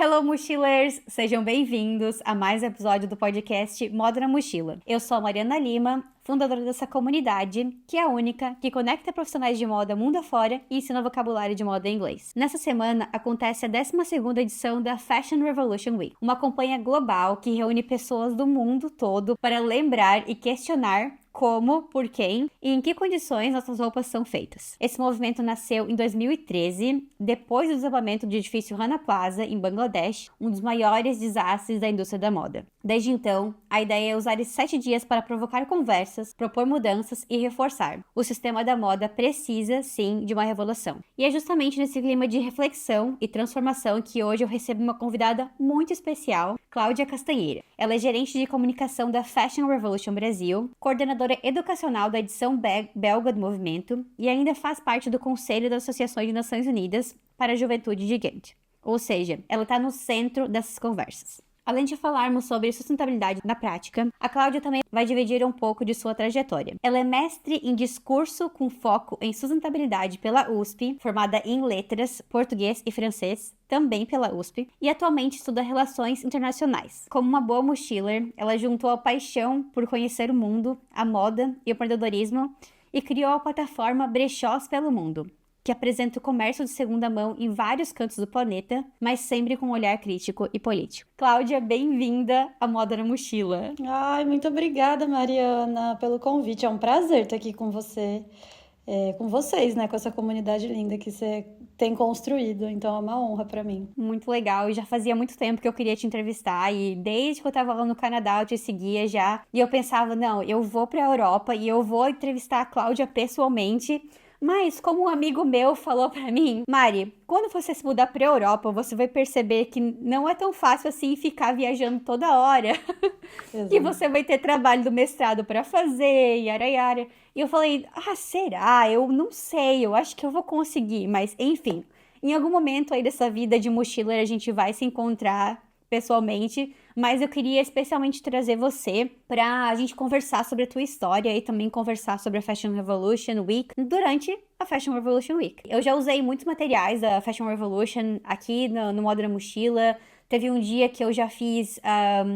Hello, mochilers! Sejam bem-vindos a mais um episódio do podcast Moda na Mochila. Eu sou a Mariana Lima, fundadora dessa comunidade, que é a única que conecta profissionais de moda mundo afora e ensina vocabulário de moda em inglês. Nessa semana, acontece a 12ª edição da Fashion Revolution Week, uma campanha global que reúne pessoas do mundo todo para lembrar e questionar como, por quem e em que condições nossas roupas são feitas. Esse movimento nasceu em 2013, depois do desabamento do edifício Rana Plaza, em Bangladesh, um dos maiores desastres da indústria da moda. Desde então, a ideia é usar esses 7 dias para provocar conversas, propor mudanças e reforçar. O sistema da moda precisa, sim, de uma revolução. E é justamente nesse clima de reflexão e transformação que hoje eu recebo uma convidada muito especial, Cláudia Castanheira. Ela é gerente de comunicação da Fashion Revolution Brasil, coordenadora educacional da edição belga do movimento e ainda faz parte do Conselho das Associações de Nações Unidas para a Juventude de Ghent. Ou seja, ela está no centro dessas conversas. Além de falarmos sobre sustentabilidade na prática, a Cláudia também vai dividir um pouco de sua trajetória. Ela é mestre em discurso com foco em sustentabilidade pela USP, formada em letras, português e francês, também pela USP, e atualmente estuda relações internacionais. Como uma boa mochiler, ela juntou a paixão por conhecer o mundo, a moda e o empreendedorismo e criou a plataforma Brechós pelo Mundo, que apresenta o comércio de segunda mão em vários cantos do planeta, mas sempre com um olhar crítico e político. Cláudia, bem-vinda à Moda na Mochila. Ai, muito obrigada, Mariana, pelo convite. É um prazer estar aqui com você, com vocês, né? Com essa comunidade linda que você tem construído. Então é uma honra para mim. Muito legal. E já fazia muito tempo que eu queria te entrevistar. E desde que eu tava lá no Canadá, eu te seguia já. E eu pensava, não, eu vou pra Europa e eu vou entrevistar a Cláudia pessoalmente. Mas, como um amigo meu falou pra mim, Mari, quando você se mudar pra Europa, você vai perceber que não é tão fácil assim ficar viajando toda hora. E você vai ter trabalho do mestrado pra fazer, yara yara. E eu falei, será? Eu não sei, eu acho que eu vou conseguir. Mas, enfim, em algum momento aí dessa vida de mochileiro a gente vai se encontrar pessoalmente, mas eu queria especialmente trazer você pra gente conversar sobre a tua história e também conversar sobre a Fashion Revolution Week durante a Fashion Revolution Week. Eu já usei muitos materiais da Fashion Revolution aqui no Moda na Mochila. Teve um dia que eu já fiz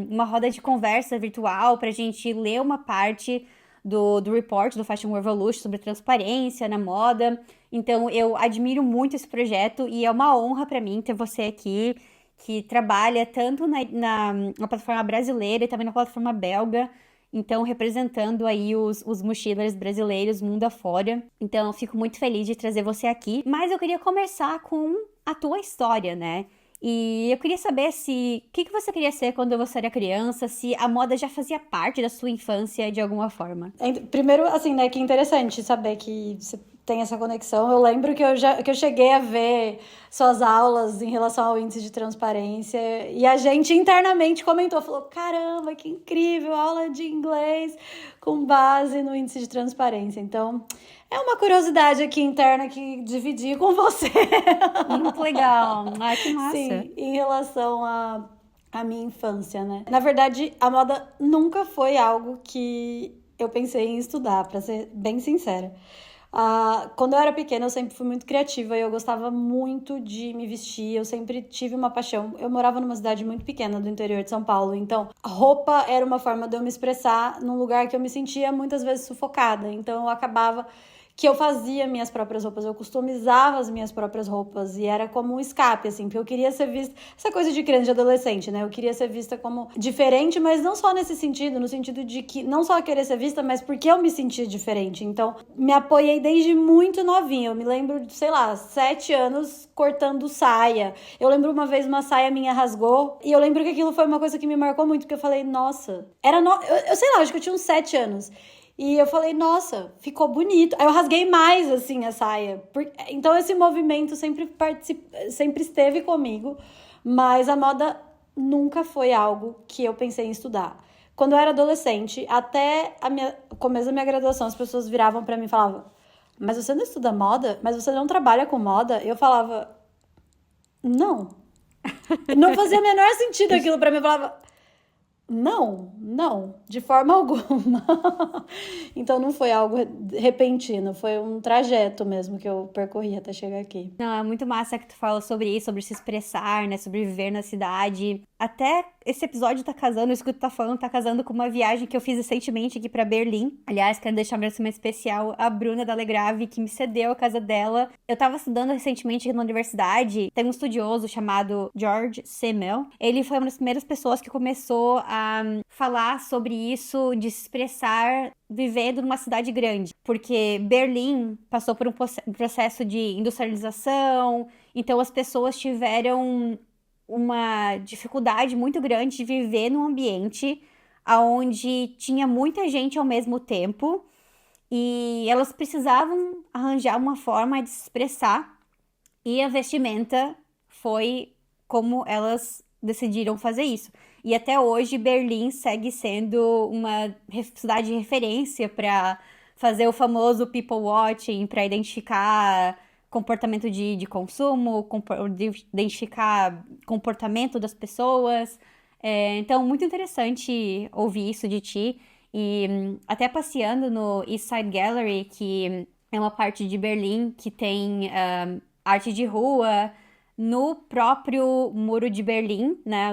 uma roda de conversa virtual pra gente ler uma parte do report do Fashion Revolution sobre transparência na moda. Então eu admiro muito esse projeto e é uma honra pra mim ter você aqui, que trabalha tanto na plataforma brasileira e também na plataforma belga, então representando aí os mochilers brasileiros mundo afora. Então eu fico muito feliz de trazer você aqui, mas eu queria começar com a tua história, né? E eu queria saber o que você queria ser quando você era criança, se a moda já fazia parte da sua infância de alguma forma. Primeiro, assim, né, que interessante saber que você tem essa conexão. Eu lembro que eu cheguei a ver suas aulas em relação ao índice de transparência e a gente internamente comentou, falou, caramba, que incrível, aula de inglês com base no índice de transparência. Então, é uma curiosidade aqui interna que dividi com você. Muito legal. Ai, que massa. Sim, em relação à minha infância, né? Na verdade, a moda nunca foi algo que eu pensei em estudar, pra ser bem sincera. Quando eu era pequena, eu sempre fui muito criativa e eu gostava muito de me vestir, eu sempre tive uma paixão. Eu morava numa cidade muito pequena do interior de São Paulo, então a roupa era uma forma de eu me expressar num lugar que eu me sentia muitas vezes sufocada. Então eu acabava que eu fazia minhas próprias roupas, eu customizava as minhas próprias roupas e era como um escape, assim, porque eu queria ser vista, essa coisa de criança, de adolescente, né? Eu queria ser vista como diferente, mas não só nesse sentido, no sentido de que não só querer ser vista, mas porque eu me sentia diferente. Então, me apoiei desde muito novinha. Eu me lembro de, 7 anos cortando saia. Eu lembro uma vez uma saia minha rasgou e eu lembro que aquilo foi uma coisa que me marcou muito, porque eu falei, nossa, eu sei lá, acho que eu tinha uns 7 anos. E eu falei, nossa, ficou bonito. Aí eu rasguei mais, assim, a saia. Então, esse movimento sempre esteve comigo, mas a moda nunca foi algo que eu pensei em estudar. Quando eu era adolescente, até o começo da minha graduação, as pessoas viravam pra mim e falavam, mas você não estuda moda? Mas você não trabalha com moda? Eu falava, não. Não fazia o menor sentido aquilo pra mim. Eu falava, não, Não, de forma alguma. Então não foi algo repentino, foi um trajeto mesmo que eu percorri até chegar aqui. Não, é muito massa que tu fala sobre isso, sobre se expressar, né? Sobre viver na cidade. Até esse episódio tá casando, isso que tu tá falando, tá casando com uma viagem que eu fiz recentemente aqui pra Berlim. Aliás, quero deixar um agradecimento especial à Bruna da Legrave, que me cedeu a casa dela. Eu tava estudando recentemente aqui na universidade. Tem um estudioso chamado George Simmel. Ele foi uma das primeiras pessoas que começou a falar sobre isso, de se expressar vivendo numa cidade grande, porque Berlim passou por um processo de industrialização, então as pessoas tiveram uma dificuldade muito grande de viver num ambiente onde tinha muita gente ao mesmo tempo e elas precisavam arranjar uma forma de se expressar e a vestimenta foi como elas decidiram fazer isso. E até hoje, Berlim segue sendo uma cidade de referência para fazer o famoso people watching, para identificar comportamento de consumo, identificar comportamento das pessoas. Então, muito interessante ouvir isso de ti. E até passeando no East Side Gallery, que é uma parte de Berlim que tem arte de rua, no próprio Muro de Berlim, né,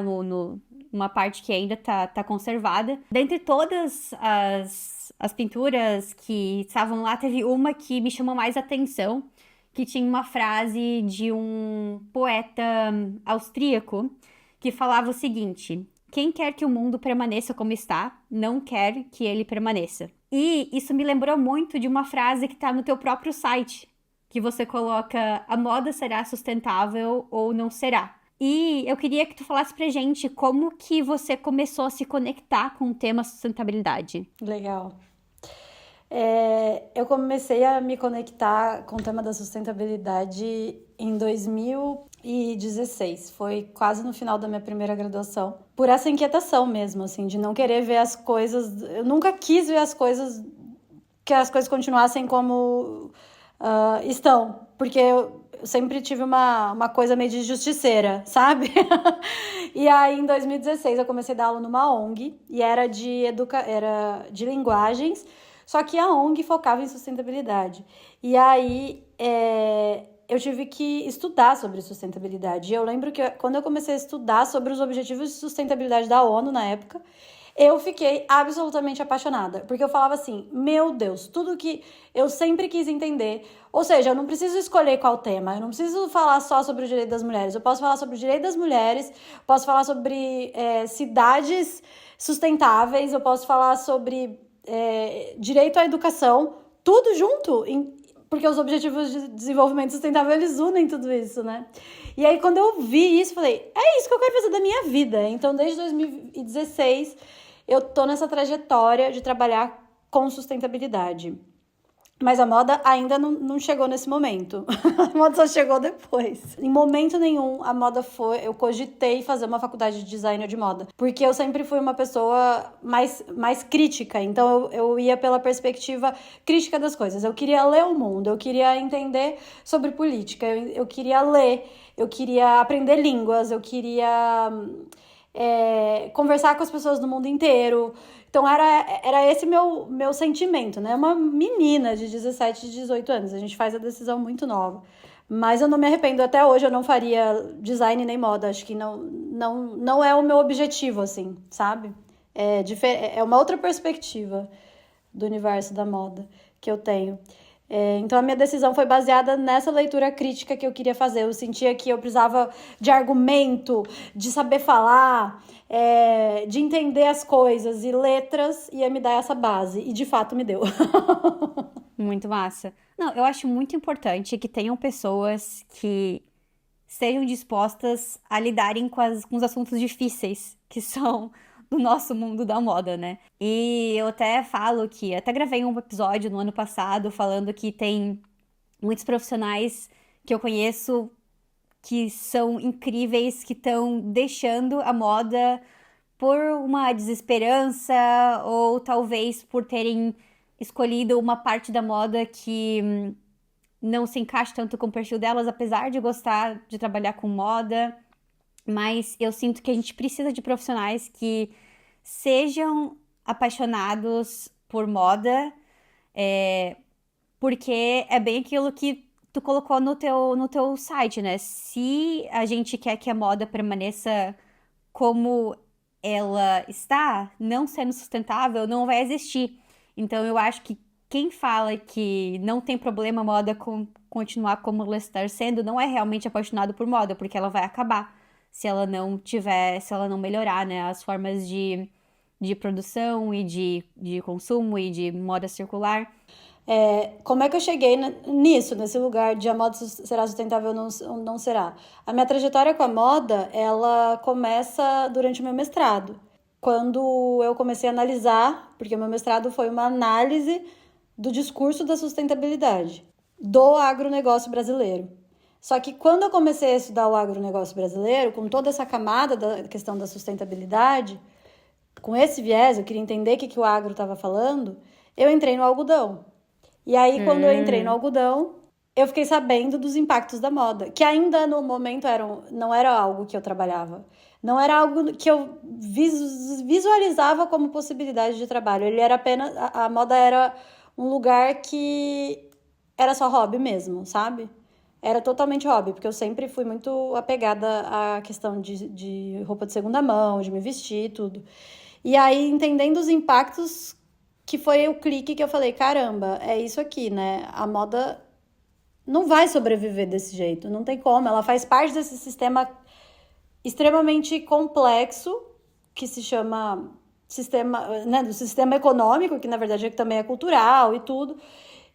uma parte que ainda tá conservada. Dentre todas as pinturas que estavam lá, teve uma que me chamou mais atenção, que tinha uma frase de um poeta austríaco que falava o seguinte: quem quer que o mundo permaneça como está, não quer que ele permaneça. E isso me lembrou muito de uma frase que tá no teu próprio site, que você coloca: a moda será sustentável ou não será. E eu queria que tu falasse pra gente como que você começou a se conectar com o tema sustentabilidade. Legal. Eu comecei a me conectar com o tema da sustentabilidade em 2016. Foi quase no final da minha primeira graduação. Por essa inquietação mesmo, assim, de não querer ver as coisas... Eu nunca quis ver que as coisas continuassem como estão. Porque eu sempre tive uma coisa meio de justiceira, sabe? E aí, em 2016, eu comecei a dar aula numa ONG. E era de linguagens. Só que a ONG focava em sustentabilidade. E aí, eu tive que estudar sobre sustentabilidade. E eu lembro que quando eu comecei a estudar sobre os objetivos de sustentabilidade da ONU na época, eu fiquei absolutamente apaixonada. Porque eu falava assim, meu Deus, tudo que eu sempre quis entender. Ou seja, eu não preciso escolher qual tema. Eu não preciso falar só sobre o direito das mulheres. Eu posso falar sobre o direito das mulheres, posso falar sobre cidades sustentáveis, eu posso falar sobre... direito à educação, tudo junto, porque os objetivos de desenvolvimento sustentável, eles unem tudo isso, né? E aí, quando eu vi isso, falei, é isso que eu quero fazer da minha vida. Então, desde 2016, eu tô nessa trajetória de trabalhar com sustentabilidade. Mas a moda ainda não chegou nesse momento. A moda só chegou depois. Em momento nenhum, a moda foi... Eu cogitei fazer uma faculdade de design de moda. Porque eu sempre fui uma pessoa mais crítica. Então, eu ia pela perspectiva crítica das coisas. Eu queria ler o mundo. Eu queria entender sobre política. Eu queria ler. Eu queria aprender línguas. Eu queria... conversar com as pessoas do mundo inteiro. Então, era esse meu sentimento, né? Uma menina de 17, 18 anos. A gente faz a decisão muito nova. Mas eu não me arrependo. Até hoje eu não faria design nem moda. Acho que não é o meu objetivo, assim, sabe? É uma outra perspectiva do universo da moda que eu tenho. Então, a minha decisão foi baseada nessa leitura crítica que eu queria fazer. Eu sentia que eu precisava de argumento, de saber falar, de entender as coisas. E letras ia me dar essa base. E, de fato, me deu. Muito massa. Não, eu acho muito importante que tenham pessoas que estejam dispostas a lidarem com os assuntos difíceis que são do nosso mundo da moda, né? E eu até falo que... Até gravei um episódio no ano passado falando que tem muitos profissionais que eu conheço que são incríveis, que estão deixando a moda por uma desesperança ou talvez por terem escolhido uma parte da moda que não se encaixa tanto com o perfil delas, apesar de gostar de trabalhar com moda. Mas eu sinto que a gente precisa de profissionais que sejam apaixonados por moda, porque é bem aquilo que tu colocou no teu site, né? Se a gente quer que a moda permaneça como ela está, não sendo sustentável, não vai existir. Então eu acho que quem fala que não tem problema a moda continuar como ela está sendo, não é realmente apaixonado por moda, porque ela vai acabar se ela não melhorar, né, as formas de produção e de consumo e de moda circular. Como é que eu cheguei nesse lugar de a moda será sustentável ou não será? A minha trajetória com a moda, ela começa durante o meu mestrado. Quando eu comecei a analisar, porque o meu mestrado foi uma análise do discurso da sustentabilidade do agronegócio brasileiro. Só que quando eu comecei a estudar o agronegócio brasileiro, com toda essa camada da questão da sustentabilidade, com esse viés, eu queria entender o que o agro estava falando, eu entrei no algodão. E aí, quando eu entrei no algodão, eu fiquei sabendo dos impactos da moda, que ainda no momento não era algo que eu trabalhava. Não era algo que eu visualizava como possibilidade de trabalho. Ele era apenas... A moda era um lugar que era só hobby mesmo, sabe? Era totalmente hobby, porque eu sempre fui muito apegada à questão de roupa de segunda mão, de me vestir e tudo. E aí, entendendo os impactos, que foi o clique que eu falei, caramba, é isso aqui, né? A moda não vai sobreviver desse jeito, não tem como. Ela faz parte desse sistema extremamente complexo, que se chama sistema, né, do sistema econômico, que na verdade também é cultural e tudo.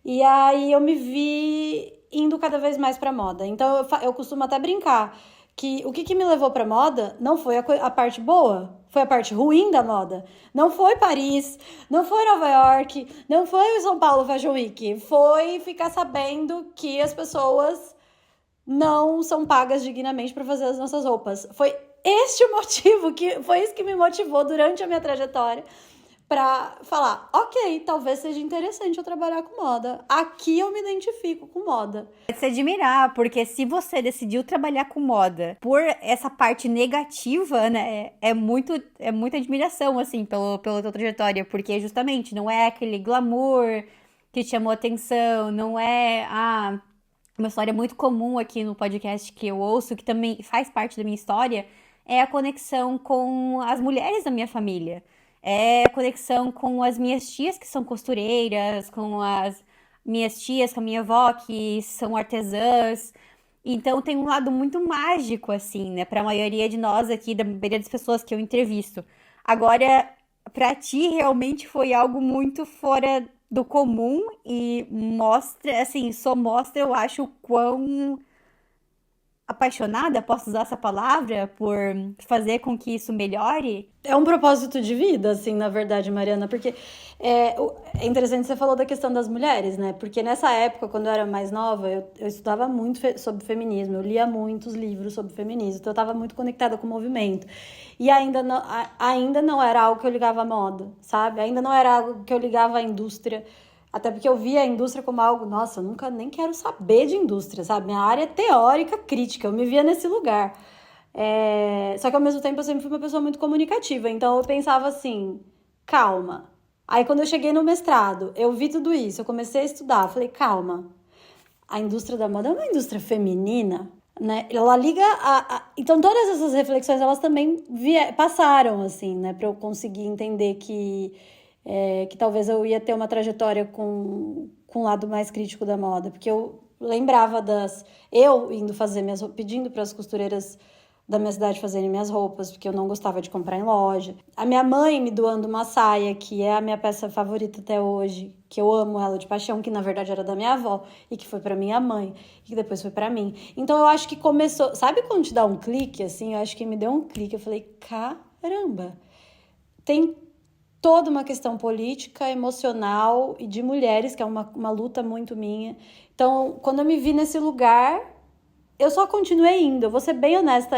E aí eu me vi indo cada vez mais pra moda. Então eu costumo até brincar que o que me levou pra moda não foi a parte boa, foi a parte ruim da moda. Não foi Paris, não foi Nova York, não foi o São Paulo Fashion Week. Foi ficar sabendo que as pessoas não são pagas dignamente para fazer as nossas roupas. Foi este o motivo, foi isso que me motivou durante a minha trajetória para falar, ok, talvez seja interessante eu trabalhar com moda. Aqui eu me identifico com moda. É de se admirar, porque se você decidiu trabalhar com moda por essa parte negativa, né, é muita admiração, assim, pela tua trajetória, porque justamente não é aquele glamour que te chamou atenção, não é, uma história muito comum aqui no podcast que eu ouço, que também faz parte da minha história, é a conexão com as mulheres da minha família. É a conexão com as minhas tias que são costureiras, com as minhas tias, com a minha avó que são artesãs. Então tem um lado muito mágico, assim, né? Para a maioria de nós aqui, da maioria das pessoas que eu entrevisto. Agora, para ti, realmente foi algo muito fora do comum e mostra, assim, só mostra, eu acho, o quão apaixonada, posso usar essa palavra, por fazer com que isso melhore. É um propósito de vida, assim, na verdade, Mariana, porque é interessante você falou da questão das mulheres, né? Porque nessa época, quando eu era mais nova, eu estudava muito sobre feminismo, eu lia muitos livros sobre feminismo, então eu estava muito conectada com o movimento. E ainda não era algo que eu ligava à moda, sabe? Ainda não era algo que eu ligava à indústria. Até porque eu via a indústria como algo, nossa, eu nunca nem quero saber de indústria, sabe? Minha área é teórica, crítica, eu me via nesse lugar. Só que ao mesmo tempo eu sempre fui uma pessoa muito comunicativa, então eu pensava assim, calma. Aí quando eu cheguei no mestrado, eu vi tudo isso, eu comecei a estudar, falei, calma, a indústria da moda é uma indústria feminina, né? Ela liga Então todas essas reflexões, elas também passaram, assim, né? Pra eu conseguir entender que talvez eu ia ter uma trajetória com um lado mais crítico da moda, porque eu lembrava eu indo fazer pedindo para as costureiras da minha cidade fazerem minhas roupas, porque eu não gostava de comprar em loja. A minha mãe me doando uma saia, que é a minha peça favorita até hoje, que eu amo ela de paixão, que na verdade era da minha avó, e que foi pra minha mãe, e que depois foi pra mim. Então eu acho que começou... Sabe quando te dá um clique, assim? Eu acho que me deu um clique. Eu falei, caramba, tem toda uma questão política, emocional e de mulheres, que é uma luta muito minha. Então, quando eu me vi nesse lugar, eu só continuei indo. Eu vou ser bem honesta.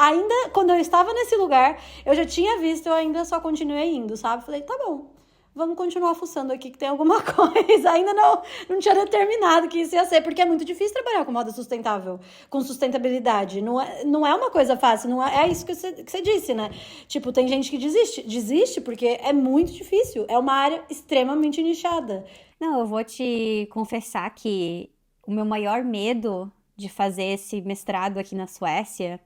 Ainda quando eu estava nesse lugar, eu já tinha visto, eu ainda só continuei indo, sabe? Falei, tá bom, vamos continuar fuçando aqui que tem alguma coisa. Ainda não tinha determinado que isso ia ser, porque é muito difícil trabalhar com moda sustentável, com sustentabilidade. Não é uma coisa fácil, não é isso que você disse, né? Tipo, tem gente que desiste porque é muito difícil, é uma área extremamente nichada. Não, eu vou te confessar que o meu maior medo de fazer esse mestrado aqui na Suécia,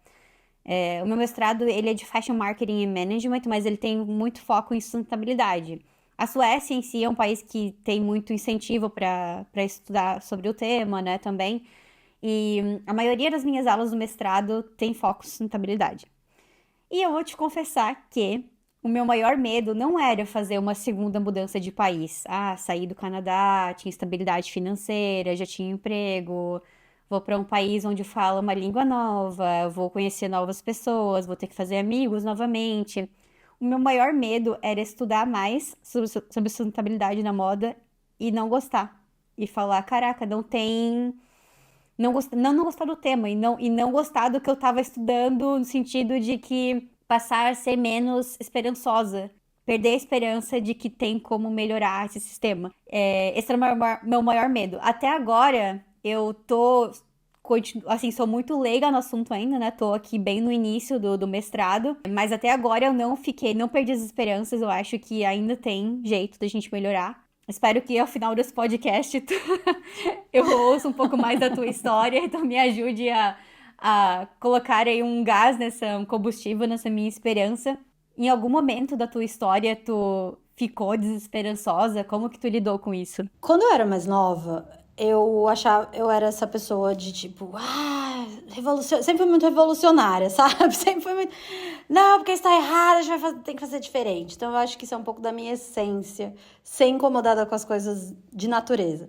o meu mestrado ele é de Fashion Marketing and Management, mas ele tem muito foco em sustentabilidade. A Suécia em si é um país que tem muito incentivo para estudar sobre o tema, né, também. E a maioria das minhas aulas do mestrado tem foco em sustentabilidade. E eu vou te confessar que o meu maior medo não era fazer uma segunda mudança de país. Ah, sair do Canadá, tinha estabilidade financeira, já tinha emprego, vou para um país onde fala uma língua nova, vou conhecer novas pessoas, vou ter que fazer amigos novamente. O meu maior medo era estudar mais sobre sustentabilidade na moda e não gostar. E falar, caraca, não tem. Não gostar do tema e não gostar do que eu estava estudando, no sentido de que passar a ser menos esperançosa. Perder a esperança de que tem como melhorar esse sistema. Esse era o meu maior medo. Até agora, eu tô. Assim, sou muito leiga no assunto ainda, né? Tô aqui bem no início do mestrado. Mas até agora eu não perdi as esperanças. Eu acho que ainda tem jeito da gente melhorar. Espero que ao final desse podcast eu ouça um pouco mais da tua história, então me ajude a colocar aí um combustível nessa minha esperança. Em algum momento da tua história, tu ficou desesperançosa? Como que tu lidou com isso? Quando eu era mais nova, eu era essa pessoa de tipo, sempre fui muito revolucionária, sabe? Sempre fui muito, não, porque está errado, a gente tem que fazer diferente. Então eu acho que isso é um pouco da minha essência, ser incomodada com as coisas de natureza.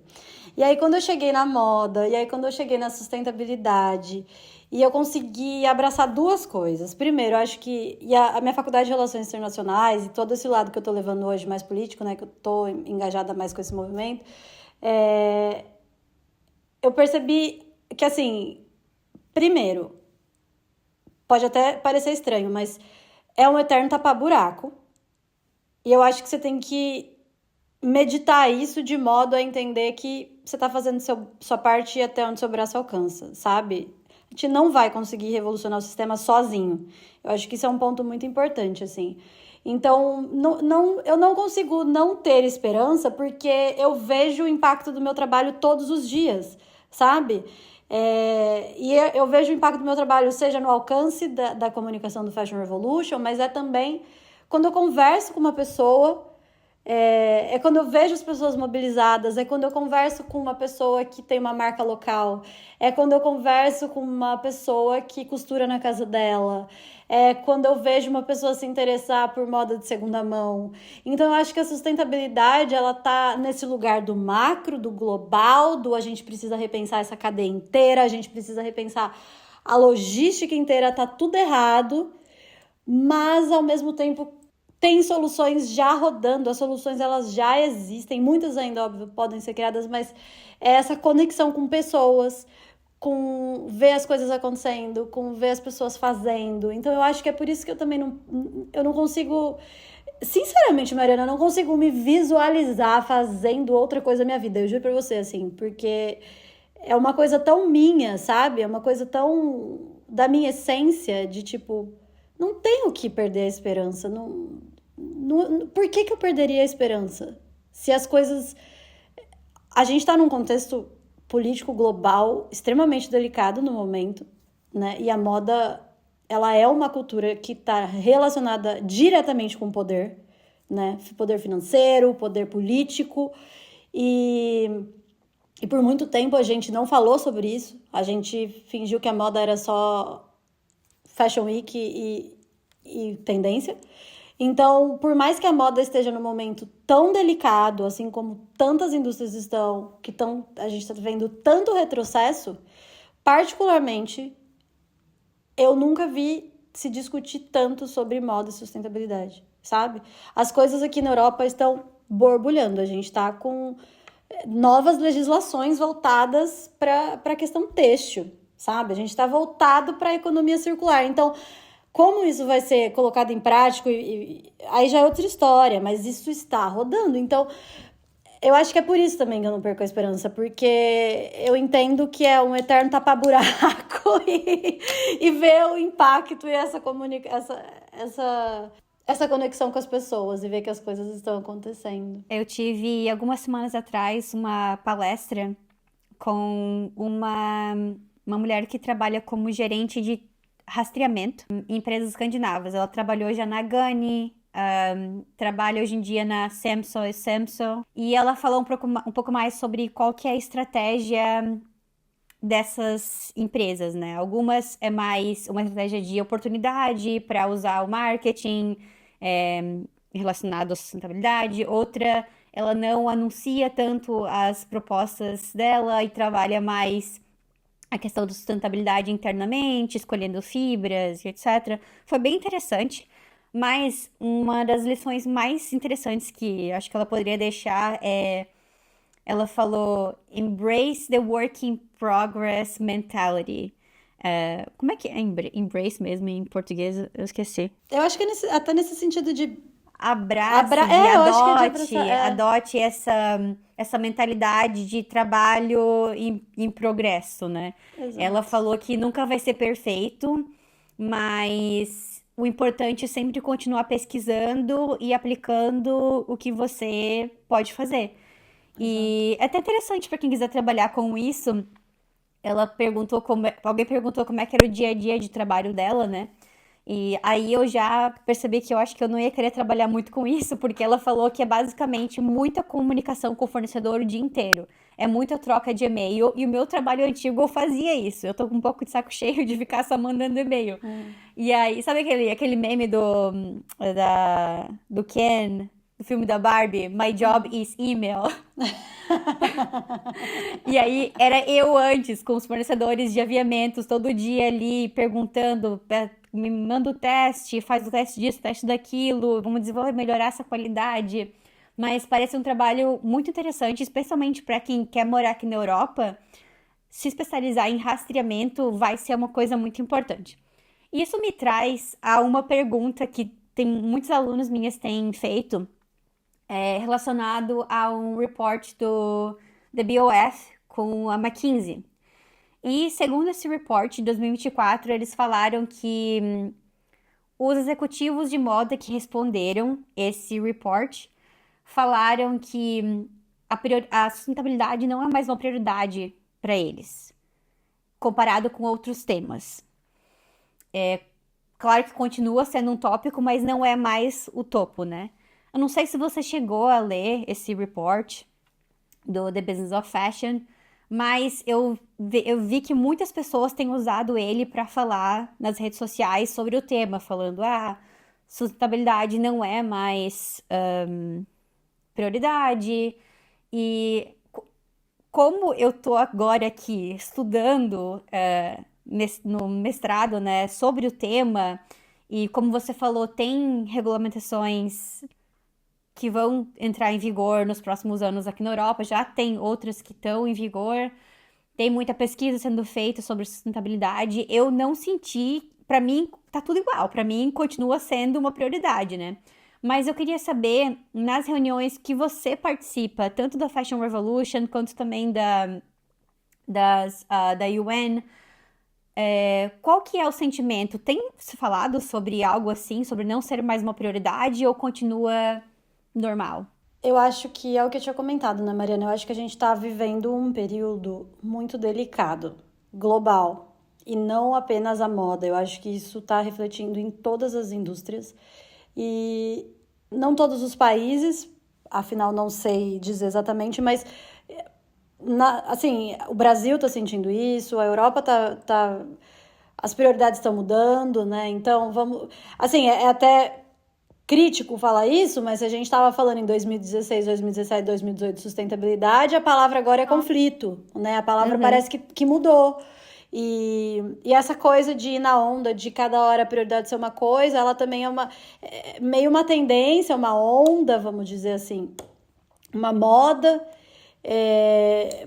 E aí quando eu cheguei na moda, e aí quando eu cheguei na sustentabilidade, e eu consegui abraçar duas coisas. Primeiro, eu acho que a minha faculdade de Relações Internacionais e todo esse lado que eu tô levando hoje mais político, né, que eu tô engajada mais com esse movimento, eu percebi que, assim, primeiro, pode até parecer estranho, mas é um eterno tapar-buraco. E eu acho que você tem que meditar isso de modo a entender que você tá fazendo sua parte até onde seu braço alcança, sabe? A gente não vai conseguir revolucionar o sistema sozinho. Eu acho que isso é um ponto muito importante, assim. Então, eu não consigo não ter esperança porque eu vejo o impacto do meu trabalho todos os dias, sabe? E eu vejo o impacto do meu trabalho seja no alcance da comunicação do Fashion Revolution, mas é também quando eu converso com uma pessoa, quando eu vejo as pessoas mobilizadas, é quando eu converso com uma pessoa que tem uma marca local, é quando eu converso com uma pessoa que costura na casa dela, é quando eu vejo uma pessoa se interessar por moda de segunda mão. Então eu acho que a sustentabilidade, ela tá nesse lugar do macro, do global, do a gente precisa repensar essa cadeia inteira, a gente precisa repensar a logística inteira, tá tudo errado, mas ao mesmo tempo tem soluções já rodando, as soluções elas já existem, muitas ainda, óbvio, podem ser criadas, mas é essa conexão com pessoas, com ver as coisas acontecendo, com ver as pessoas fazendo. Então eu acho que é por isso que eu também não consigo, sinceramente, Mariana, eu não consigo me visualizar fazendo outra coisa na minha vida, eu juro pra você, assim, porque é uma coisa tão minha, sabe? É uma coisa tão da minha essência, de tipo, não tenho que perder a esperança, por que eu perderia a esperança? Se as coisas... A gente tá num contexto político global extremamente delicado no momento, né? E a moda, ela é uma cultura que tá relacionada diretamente com o poder, né? Poder financeiro, poder político. E por muito tempo a gente não falou sobre isso. A gente fingiu que a moda era só Fashion Week e tendência. Então, por mais que a moda esteja num momento tão delicado, assim como tantas indústrias estão, a gente está vendo tanto retrocesso, particularmente, eu nunca vi se discutir tanto sobre moda e sustentabilidade, sabe? As coisas aqui na Europa estão borbulhando, a gente está com novas legislações voltadas para a questão têxtil, sabe? A gente está voltado para a economia circular. Então, Como isso vai ser colocado em prática, aí já é outra história, mas isso está rodando. Então, eu acho que é por isso também que eu não perco a esperança, porque eu entendo que é um eterno tapa-buraco e ver o impacto e essa conexão com as pessoas e ver que as coisas estão acontecendo. Eu tive, algumas semanas atrás, uma palestra com uma mulher que trabalha como gerente de rastreamento em empresas escandinavas. Ela trabalhou já na Gani, trabalha hoje em dia na Samsung, e ela falou um pouco mais sobre qual que é a estratégia dessas empresas, né? Algumas é mais uma estratégia de oportunidade para usar o marketing relacionado à sustentabilidade. Outra, ela não anuncia tanto as propostas dela e trabalha mais a questão da sustentabilidade internamente, escolhendo fibras, etc. Foi bem interessante, mas uma das lições mais interessantes que acho que ela poderia deixar é... Ela falou, embrace the work in progress mentality. Como é que é embrace mesmo em português? Eu esqueci. Eu acho que até nesse sentido de Abrace, eu acho que é de abraçar, adote essa mentalidade de trabalho em progresso, né? Exato. Ela falou que nunca vai ser perfeito, mas o importante é sempre continuar pesquisando e aplicando o que você pode fazer. E é até interessante para quem quiser trabalhar com isso. Ela perguntou alguém perguntou como é que era o dia a dia de trabalho dela, né? E aí eu já percebi que eu acho que eu não ia querer trabalhar muito com isso, porque ela falou que é basicamente muita comunicação com o fornecedor o dia inteiro. É muita troca de e-mail, e o meu trabalho antigo eu fazia isso. Eu tô com um pouco de saco cheio de ficar só mandando e-mail. E aí, sabe aquele meme do Ken, do filme da Barbie? My job is email. E aí, era eu antes, com os fornecedores de aviamentos, todo dia ali, perguntando, me manda o teste, faz o teste disso, teste daquilo, vamos desenvolver, melhorar essa qualidade. Mas parece um trabalho muito interessante, especialmente para quem quer morar aqui na Europa. Se especializar em rastreamento vai ser uma coisa muito importante. Isso me traz a uma pergunta que muitos alunos minhas têm feito, relacionado a um report da BOF com a McKinsey. E segundo esse report de 2024, eles falaram que os executivos de moda que responderam esse report falaram que a sustentabilidade não é mais uma prioridade para eles, comparado com outros temas. Claro que continua sendo um tópico, mas não é mais o topo, né? Eu não sei se você chegou a ler esse report do The Business of Fashion, mas eu vi que muitas pessoas têm usado ele para falar nas redes sociais sobre o tema, falando, sustentabilidade não é mais prioridade. E como eu tô agora aqui estudando no mestrado, né, sobre o tema, e como você falou, tem regulamentações que vão entrar em vigor nos próximos anos aqui na Europa, já tem outras que estão em vigor, tem muita pesquisa sendo feita sobre sustentabilidade. Eu não senti, para mim tá tudo igual, para mim continua sendo uma prioridade, né? Mas eu queria saber, nas reuniões que você participa, tanto da Fashion Revolution quanto também da UN, qual que é o sentimento? Tem se falado sobre algo assim, sobre não ser mais uma prioridade, ou continua normal? Eu acho que é o que eu tinha comentado, né, Mariana? Eu acho que a gente está vivendo um período muito delicado, global, e não apenas a moda. Eu acho que isso está refletindo em todas as indústrias e não todos os países, afinal não sei dizer exatamente, mas assim, o Brasil está sentindo isso, a Europa as prioridades estão mudando, né? Então vamos, assim, é até crítico falar isso, mas se a gente estava falando em 2016, 2017, 2018 de sustentabilidade, a palavra agora é conflito, né? A palavra parece que mudou. E essa coisa de ir na onda, de cada hora a prioridade ser uma coisa, ela também é meio uma tendência, uma onda, vamos dizer assim, uma moda,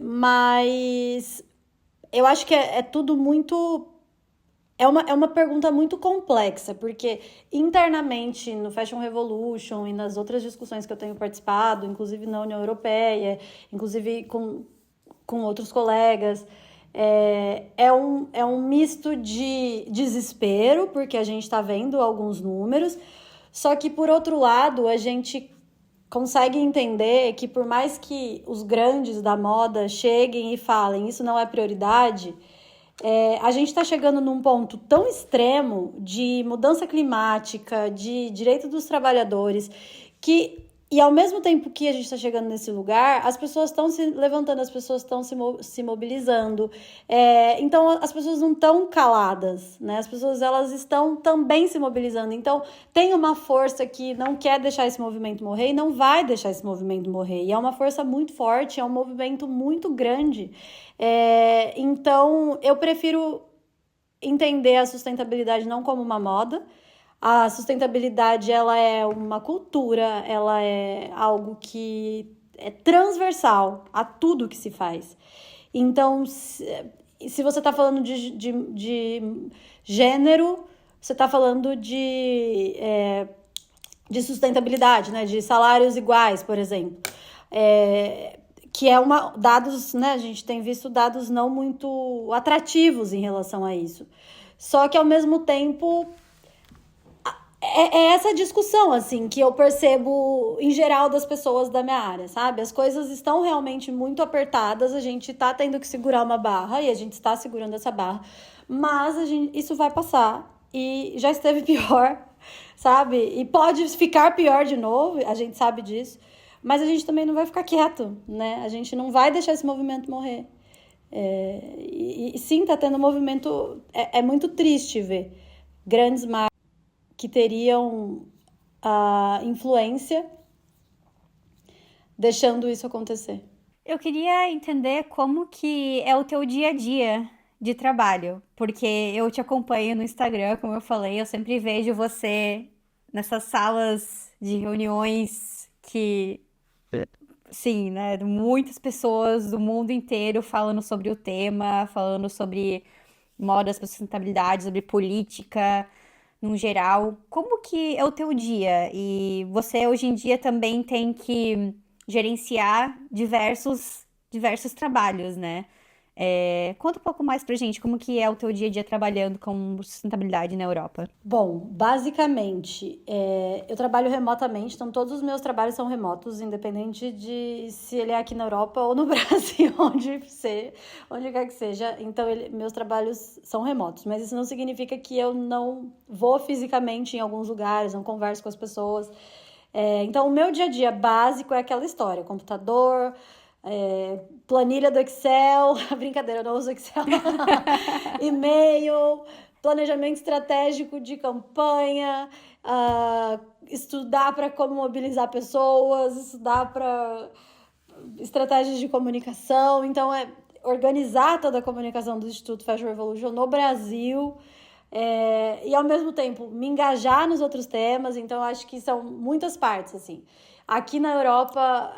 mas eu acho que é tudo muito É uma pergunta muito complexa, porque internamente no Fashion Revolution e nas outras discussões que eu tenho participado, inclusive na União Europeia, inclusive com outros colegas, é um misto de desespero, porque a gente está vendo alguns números, só que, por outro lado, a gente consegue entender que, por mais que os grandes da moda cheguem e falem isso não é prioridade, a gente está chegando num ponto tão extremo de mudança climática, de direito dos trabalhadores, e ao mesmo tempo que a gente está chegando nesse lugar, as pessoas estão se levantando, as pessoas estão se mobilizando. Então, as pessoas não estão caladas, né? As pessoas, elas estão também se mobilizando. Então, tem uma força que não quer deixar esse movimento morrer e não vai deixar esse movimento morrer. E é uma força muito forte, é um movimento muito grande. Então, eu prefiro entender a sustentabilidade não como uma moda. A sustentabilidade, ela é uma cultura, ela é algo que é transversal a tudo que se faz. Então, se você está falando de gênero, você está falando de sustentabilidade, né? De salários iguais, por exemplo. Que dados, né? A gente tem visto dados não muito atrativos em relação a isso. Só que, ao mesmo tempo, é essa discussão, assim, que eu percebo em geral das pessoas da minha área, sabe? As coisas estão realmente muito apertadas, a gente tá tendo que segurar uma barra, e a gente está segurando essa barra, mas isso vai passar, e já esteve pior, sabe? E pode ficar pior de novo, a gente sabe disso, mas a gente também não vai ficar quieto, né? A gente não vai deixar esse movimento morrer. E sim, tá tendo um movimento, é muito triste ver grandes marcas que teriam a influência deixando isso acontecer. Eu queria entender como que é o teu dia a dia de trabalho, porque eu te acompanho no Instagram, como eu falei, eu sempre vejo você nessas salas de reuniões que, sim, né, muitas pessoas do mundo inteiro falando sobre o tema, falando sobre moda, sobre sustentabilidade, sobre política, no geral. Como que é o teu dia? E você hoje em dia também tem que gerenciar diversos trabalhos, né? Conta um pouco mais pra gente como que é o teu dia a dia trabalhando com sustentabilidade na Europa. Bom, basicamente, eu trabalho remotamente, então todos os meus trabalhos são remotos, independente de se ele é aqui na Europa ou no Brasil, onde quer que seja. Então, meus trabalhos são remotos, mas isso não significa que eu não vou fisicamente em alguns lugares, não converso com as pessoas. Então, o meu dia a dia básico é aquela história: computador, planilha do Excel, brincadeira, eu não uso Excel, e-mail, planejamento estratégico de campanha, estudar para como mobilizar pessoas, estudar para estratégias de comunicação. Então, organizar toda a comunicação do Instituto Fashion Revolution no Brasil. E ao mesmo tempo me engajar nos outros temas. Então, acho que são muitas partes, assim. Aqui na Europa,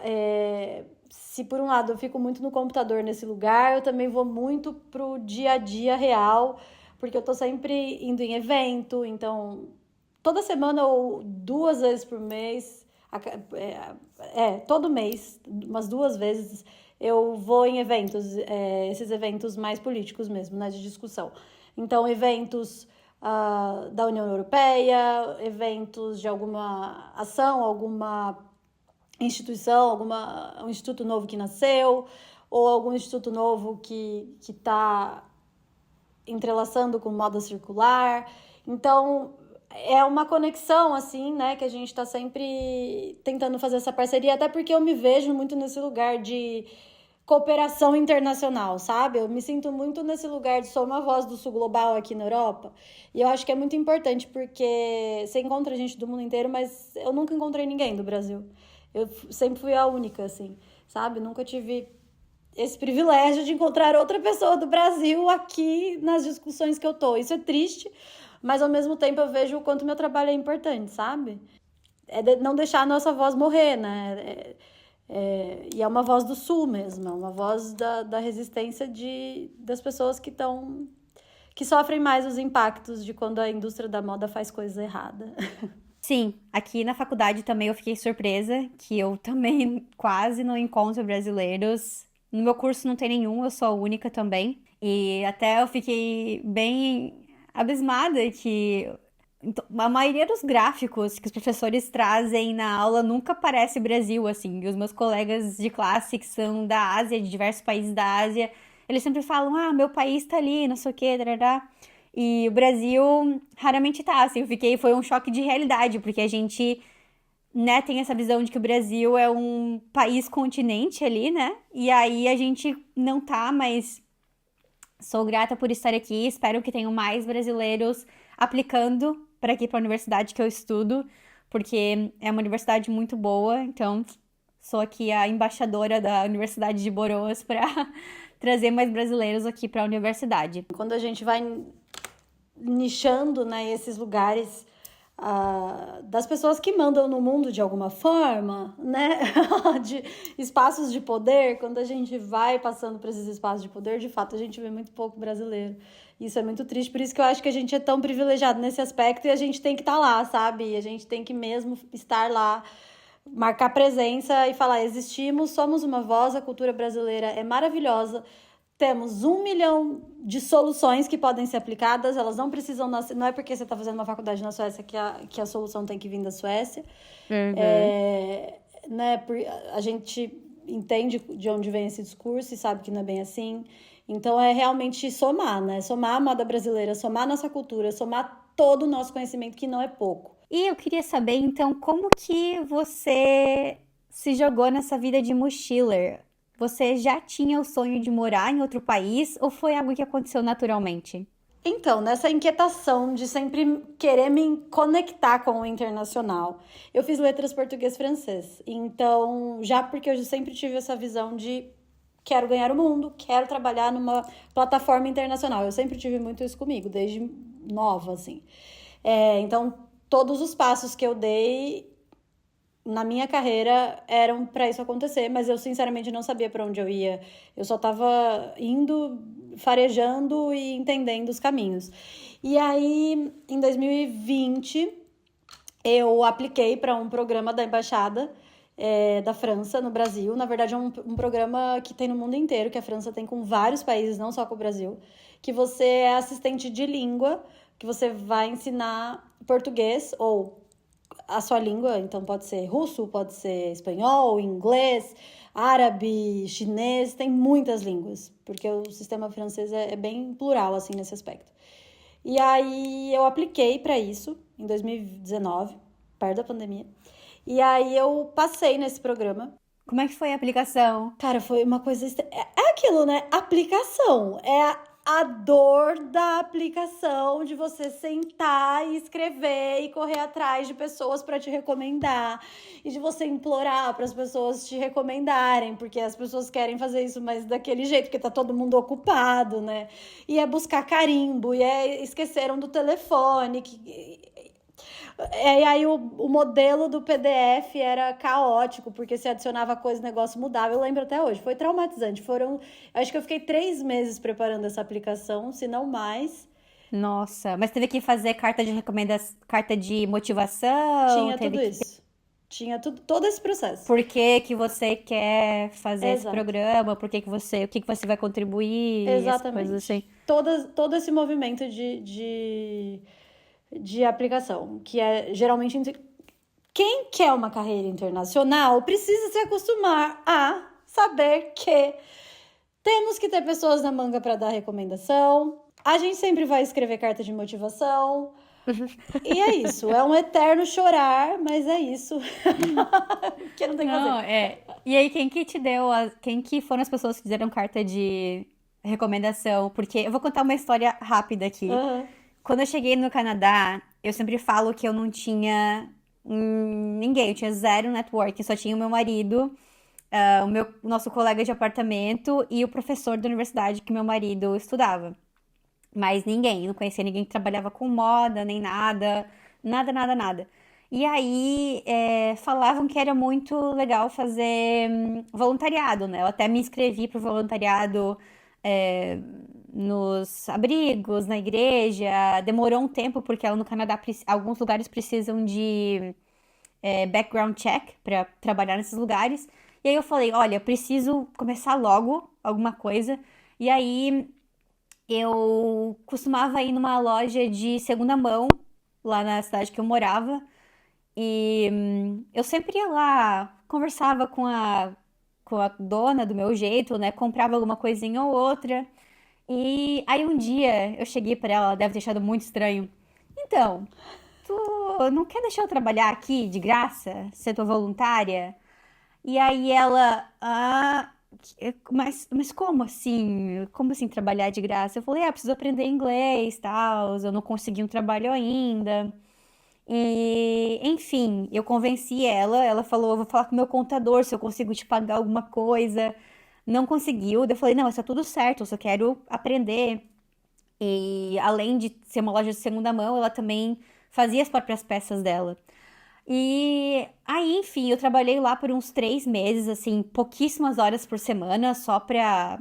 se por um lado eu fico muito no computador nesse lugar, eu também vou muito pro dia a dia real, porque eu tô sempre indo em evento. Então, toda semana ou 2 vezes por mês, todo mês, umas 2 vezes, eu vou em eventos, esses eventos mais políticos mesmo, né, de discussão. Então, eventos da União Europeia, eventos de alguma ação, alguma instituição, um instituto novo que nasceu, ou algum instituto novo que está entrelaçando com moda circular. Então, é uma conexão, assim, né, que a gente está sempre tentando fazer essa parceria, até porque eu me vejo muito nesse lugar de cooperação internacional, sabe? Eu me sinto muito nesse lugar de sou uma voz do sul global aqui na Europa, e eu acho que é muito importante, porque você encontra gente do mundo inteiro, mas eu nunca encontrei ninguém do Brasil. Eu sempre fui a única, assim, sabe? Nunca tive esse privilégio de encontrar outra pessoa do Brasil aqui nas discussões que eu tô. Isso é triste, mas ao mesmo tempo eu vejo o quanto meu trabalho é importante, sabe? Não deixar a nossa voz morrer, né? E é uma voz do Sul mesmo, é uma voz da resistência das pessoas que que sofrem mais os impactos de quando a indústria da moda faz coisa errada. Sim, aqui na faculdade também eu fiquei surpresa que eu também quase não encontro brasileiros. No meu curso não tem nenhum, eu sou a única também. E até eu fiquei bem abismada que a maioria dos gráficos que os professores trazem na aula nunca parece Brasil, assim. E os meus colegas de classe que são da Ásia, de diversos países da Ásia, eles sempre falam, ah, meu país tá ali, não sei o quê, tarará. E o Brasil raramente tá, assim. Foi um choque de realidade, porque a gente, né, tem essa visão de que o Brasil é um país continente ali, né? E aí a gente não tá, mas sou grata por estar aqui. Espero que tenham mais brasileiros aplicando para aqui para a universidade que eu estudo, porque é uma universidade muito boa. Então, sou aqui a embaixadora da Universidade de Borås para trazer mais brasileiros aqui para a universidade. Quando a gente vai nichando, né, esses lugares das pessoas que mandam no mundo de alguma forma, né, de espaços de poder, quando a gente vai passando por esses espaços de poder, de fato a gente vê muito pouco brasileiro. Isso é muito triste, por isso que eu acho que a gente é tão privilegiado nesse aspecto e a gente tem que estar lá, sabe? A gente tem que mesmo estar lá, marcar presença e falar, existimos, somos uma voz, a cultura brasileira é maravilhosa. Temos 1 milhão de soluções que podem ser aplicadas, elas não precisam nascer, não é porque você está fazendo uma faculdade na Suécia que a solução tem que vir da Suécia. Né, a gente entende de onde vem esse discurso e sabe que não é bem assim. Então é realmente somar, né? Somar a moda brasileira, somar a nossa cultura, somar todo o nosso conhecimento, que não é pouco. E eu queria saber, então, como que você se jogou nessa vida de mochiler? Você já tinha o sonho de morar em outro país ou foi algo que aconteceu naturalmente? Então, nessa inquietação de sempre querer me conectar com o internacional, eu fiz letras português-francês. Então, já porque eu sempre tive essa visão de quero ganhar o mundo, quero trabalhar numa plataforma internacional. Eu sempre tive muito isso comigo, desde nova, assim. Então, todos os passos que eu dei na minha carreira eram para isso acontecer, mas eu sinceramente não sabia para onde eu ia. Eu só estava indo, farejando e entendendo os caminhos. E aí, em 2020, eu apliquei para um programa da Embaixada da França no Brasil. Na verdade, é um programa que tem no mundo inteiro, que a França tem com vários países, não só com o Brasil, que você é assistente de língua, que você vai ensinar português ou a sua língua, então pode ser russo, pode ser espanhol, inglês, árabe, chinês, tem muitas línguas, porque o sistema francês é bem plural, assim, nesse aspecto. E aí eu apliquei para isso em 2019, perto da pandemia, e aí eu passei nesse programa. Como é que foi a aplicação? Cara, foi uma coisa... É aquilo, né? Aplicação. É a dor da aplicação, de você sentar e escrever e correr atrás de pessoas para te recomendar e de você implorar para as pessoas te recomendarem, porque as pessoas querem fazer isso, mas daquele jeito, porque tá todo mundo ocupado, né? E é buscar carimbo, e esqueceram do telefone, e aí o modelo do PDF era caótico, porque se adicionava coisa, o negócio mudava. Eu lembro até hoje, foi traumatizante. Acho que eu fiquei 3 meses preparando essa aplicação, se não mais. Nossa, mas teve que fazer carta de recomendação, carta de motivação? Tinha tudo isso. Tinha todo esse processo. Por que que você quer fazer esse Exato. programa? O que que você vai contribuir? Exatamente. Essas coisas assim. Todo esse movimento de aplicação, que é geralmente... Quem quer uma carreira internacional precisa se acostumar a saber que temos que ter pessoas na manga para dar recomendação. A gente sempre vai escrever carta de motivação. E é isso. É um eterno chorar, mas é isso. Que não tem que fazer. E aí, quem que foram as pessoas que fizeram carta de recomendação? Porque eu vou contar uma história rápida aqui. Uhum. Quando eu cheguei no Canadá, eu sempre falo que eu não tinha ninguém, eu tinha zero network, só tinha o meu marido, o nosso colega de apartamento e o professor da universidade que meu marido estudava. Mas ninguém, não conhecia ninguém que trabalhava com moda, nem nada, nada. E aí, falavam que era muito legal fazer voluntariado, né? Eu até me inscrevi pro voluntariado nos abrigos, na igreja. Demorou um tempo, porque ela no Canadá, alguns lugares precisam de background check para trabalhar nesses lugares. E aí eu falei, olha, preciso começar logo alguma coisa. E aí eu costumava ir numa loja de segunda mão, lá na cidade que eu morava. E eu sempre ia lá, conversava com a dona do meu jeito, né? Comprava alguma coisinha ou outra. E aí um dia eu cheguei pra ela deve ter achado muito estranho. Então, tu não quer deixar eu trabalhar aqui de graça? Ser tua voluntária? E aí ela, mas como assim? Como assim trabalhar de graça? Eu falei, preciso aprender inglês, tal, eu não consegui um trabalho ainda. E, enfim, eu convenci ela falou, eu vou falar com o meu contador se eu consigo te pagar alguma coisa. Não conseguiu, daí eu falei, não, está tudo certo, eu só quero aprender. E além de ser uma loja de segunda mão, ela também fazia as próprias peças dela. E aí, enfim, eu trabalhei lá por uns 3 meses, assim, pouquíssimas horas por semana, só pra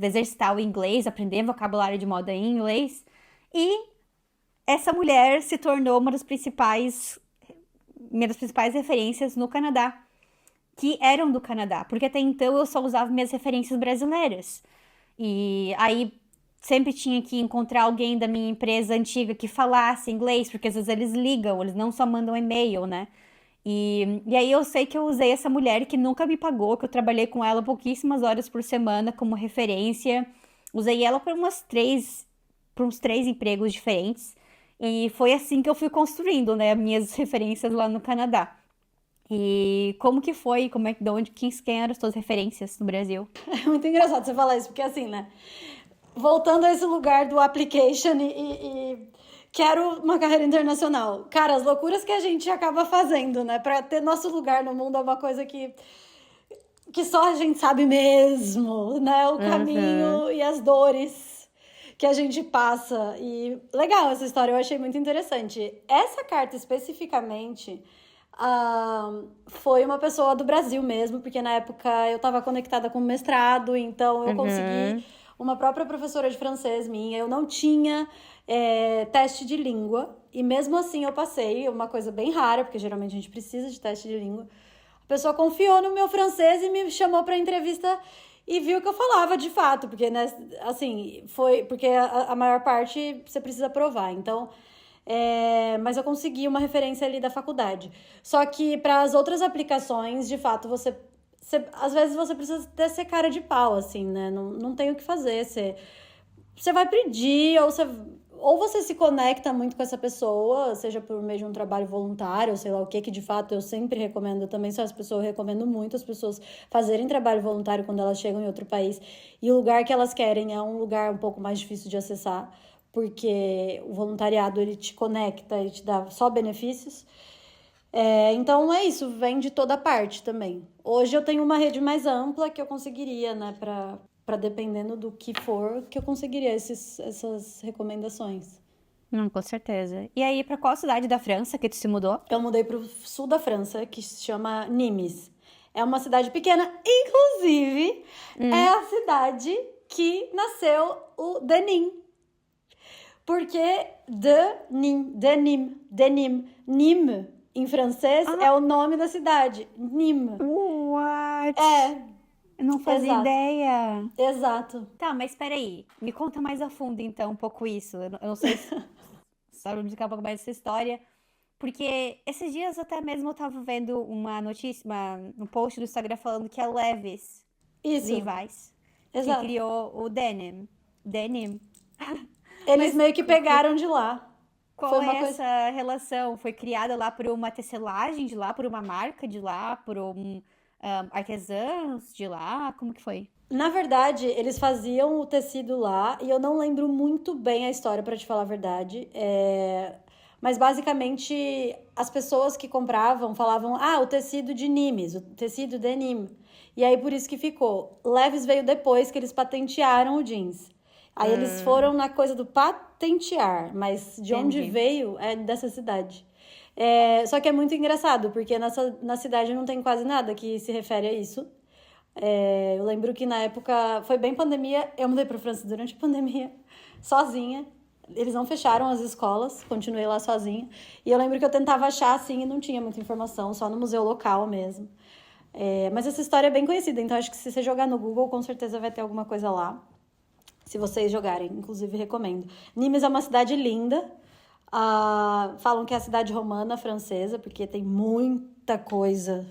exercitar o inglês, aprender vocabulário de moda em inglês. E essa mulher se tornou uma das principais referências no Canadá, que eram do Canadá, porque até então eu só usava minhas referências brasileiras. E aí sempre tinha que encontrar alguém da minha empresa antiga que falasse inglês, porque às vezes eles ligam, eles não só mandam e-mail, né? E aí eu sei que eu usei essa mulher que nunca me pagou, que eu trabalhei com ela pouquíssimas horas por semana como referência. Usei ela por uns três empregos diferentes. E foi assim que eu fui construindo, né, minhas referências lá no Canadá. E como que foi? De onde, quem eram as suas referências no Brasil? É muito engraçado você falar isso, porque assim, né? Voltando a esse lugar do application e quero uma carreira internacional. Cara, as loucuras que a gente acaba fazendo, né? Pra ter nosso lugar no mundo é uma coisa que só a gente sabe mesmo, né? O caminho e as dores que a gente passa. E legal essa história, eu achei muito interessante. Essa carta especificamente foi uma pessoa do Brasil mesmo, porque na época eu estava conectada com o mestrado, então eu consegui uma própria professora de francês minha. Eu não tinha teste de língua, e mesmo assim eu passei, uma coisa bem rara, porque geralmente a gente precisa de teste de língua. A pessoa confiou no meu francês e me chamou para entrevista e viu que eu falava de fato, porque, né, assim, foi porque a maior parte você precisa provar. Então, mas eu consegui uma referência ali da faculdade. Só que para as outras aplicações, de fato, às vezes você precisa ter ser cara de pau, assim, né? Não tem o que fazer. Você vai pedir, ou você se conecta muito com essa pessoa, seja por meio de um trabalho voluntário, ou sei lá o que de fato eu sempre recomendo também, só as pessoas, eu recomendo muito as pessoas fazerem trabalho voluntário quando elas chegam em outro país. E o lugar que elas querem é um lugar um pouco mais difícil de acessar, porque o voluntariado, ele te conecta, ele te dá só benefícios. Então é isso, vem de toda parte também. Hoje eu tenho uma rede mais ampla que eu conseguiria, né, para dependendo do que for, que eu conseguiria essas recomendações. Com certeza. E aí, pra qual cidade da França que tu se mudou? Eu mudei pro sul da França, que se chama Nimes. É uma cidade pequena, inclusive é a cidade que nasceu o Denim. Porque Nîmes, em francês, é o nome da cidade. Nîmes. What? Eu não fazia ideia. Exato. Tá, mas peraí. Me conta mais a fundo, então, um pouco isso. Eu não sei se sabe me explicar um pouco mais essa história. Porque esses dias até mesmo eu tava vendo uma notícia, um post do Instagram falando que a Levi's Isso. que Exato. criou o Denim. Denim. Eles meio que pegaram de lá. Qual é essa relação? Foi criada lá por uma tecelagem de lá, por uma marca de lá, por artesãos de lá? Como que foi? Na verdade, eles faziam o tecido lá e eu não lembro muito bem a história, pra te falar a verdade. Mas basicamente as pessoas que compravam falavam: o tecido de Nimes, o tecido de Nîmes. E aí por isso que ficou. Levi's veio depois que eles patentearam o jeans. Aí eles foram na coisa do patentear, mas de onde veio é dessa cidade. Só que é muito engraçado, porque na cidade não tem quase nada que se refere a isso. Eu lembro que na época, foi bem pandemia, eu mudei pra França durante a pandemia, sozinha. Eles não fecharam as escolas, continuei lá sozinha. E eu lembro que eu tentava achar, assim, e não tinha muita informação, só no museu local mesmo. Mas essa história é bem conhecida, então acho que se você jogar no Google, com certeza vai ter alguma coisa lá. Se vocês jogarem, inclusive recomendo. Nimes é uma cidade linda. Falam que é a cidade romana francesa, porque tem muita coisa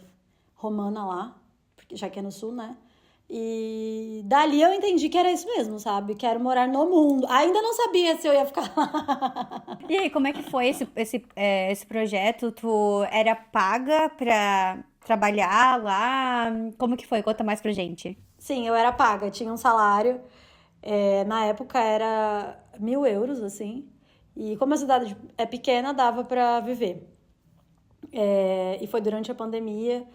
romana lá, porque já que é no sul, né? E dali eu entendi que era isso mesmo, sabe? Quero morar no mundo. Ainda não sabia se eu ia ficar lá. E aí, como é que foi esse projeto? Tu era paga pra trabalhar lá? Como que foi? Conta mais pra gente. Sim, eu era paga, tinha um salário. Na época era 1.000 euros, assim. E como a cidade é pequena, dava pra viver. E foi durante a pandemia.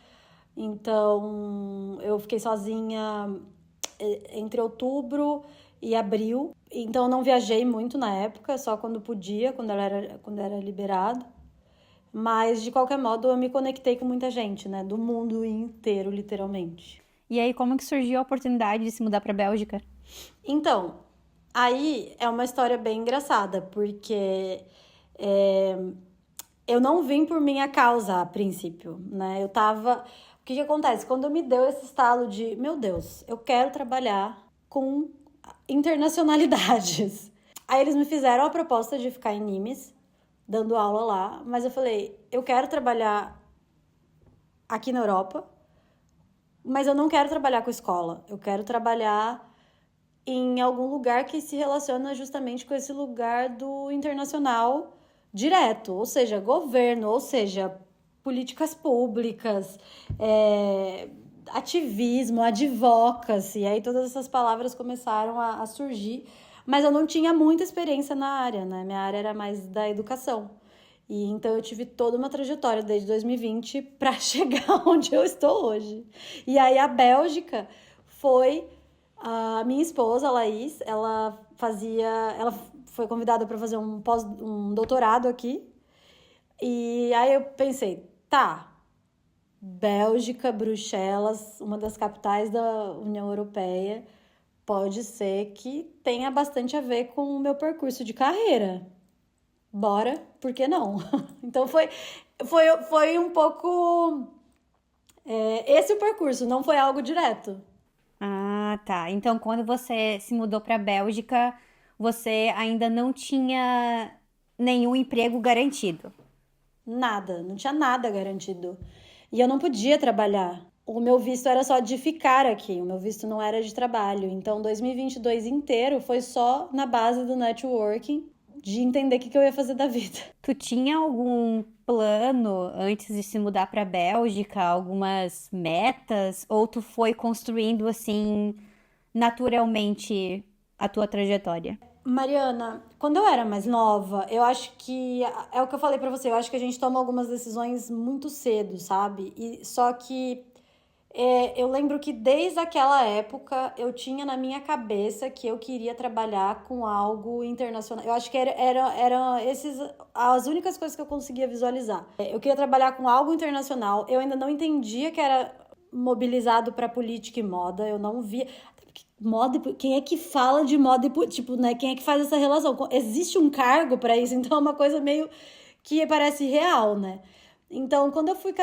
Então, eu fiquei sozinha entre outubro e abril. Então, eu não viajei muito na época, só quando podia, quando era liberado. Mas, de qualquer modo, eu me conectei com muita gente, né? Do mundo inteiro, literalmente. E aí, como que surgiu a oportunidade de se mudar pra Bélgica? Então, aí é uma história bem engraçada, porque eu não vim por minha causa a princípio, né? O que acontece? Quando me deu esse estalo de, meu Deus, eu quero trabalhar com internacionalidades. Aí eles me fizeram a proposta de ficar em Nimes, dando aula lá, mas eu falei, eu quero trabalhar aqui na Europa, mas eu não quero trabalhar com escola. Eu quero trabalhar em algum lugar que se relaciona justamente com esse lugar do internacional direto, ou seja, governo, ou seja, políticas públicas, ativismo, advocacy, e aí todas essas palavras começaram a surgir, mas eu não tinha muita experiência na área, né? Minha área era mais da educação. E então eu tive toda uma trajetória desde 2020 para chegar onde eu estou hoje. E aí a Bélgica foi a minha esposa, a Laís, ela foi convidada para fazer um doutorado aqui. E aí eu pensei, tá, Bélgica, Bruxelas, uma das capitais da União Europeia, pode ser que tenha bastante a ver com o meu percurso de carreira. Bora, por que não? Então foi um pouco esse o percurso, não foi algo direto. Ah, tá. Então, quando você se mudou pra Bélgica, você ainda não tinha nenhum emprego garantido. Nada, não tinha nada garantido. E eu não podia trabalhar. O meu visto era só de ficar aqui, o meu visto não era de trabalho. Então, 2022 inteiro foi só na base do networking, de entender o que eu ia fazer da vida. Tu tinha algum plano antes de se mudar pra Bélgica, algumas metas, ou tu foi construindo assim naturalmente a tua trajetória? Mariana, quando eu era mais nova, eu acho que é o que eu falei pra você, eu acho que a gente toma algumas decisões muito cedo, sabe? E só que eu lembro que desde aquela época eu tinha na minha cabeça que eu queria trabalhar com algo internacional. Eu acho que eram esses as únicas coisas que eu conseguia visualizar. Eu queria trabalhar com algo internacional. Eu ainda não entendia que era mobilizado para política e moda. Eu não via. Moda, quem é que fala de moda e tipo, né? Quem é que faz essa relação? Existe um cargo para isso, então é uma coisa meio que parece real, né? Então, quando eu fui eu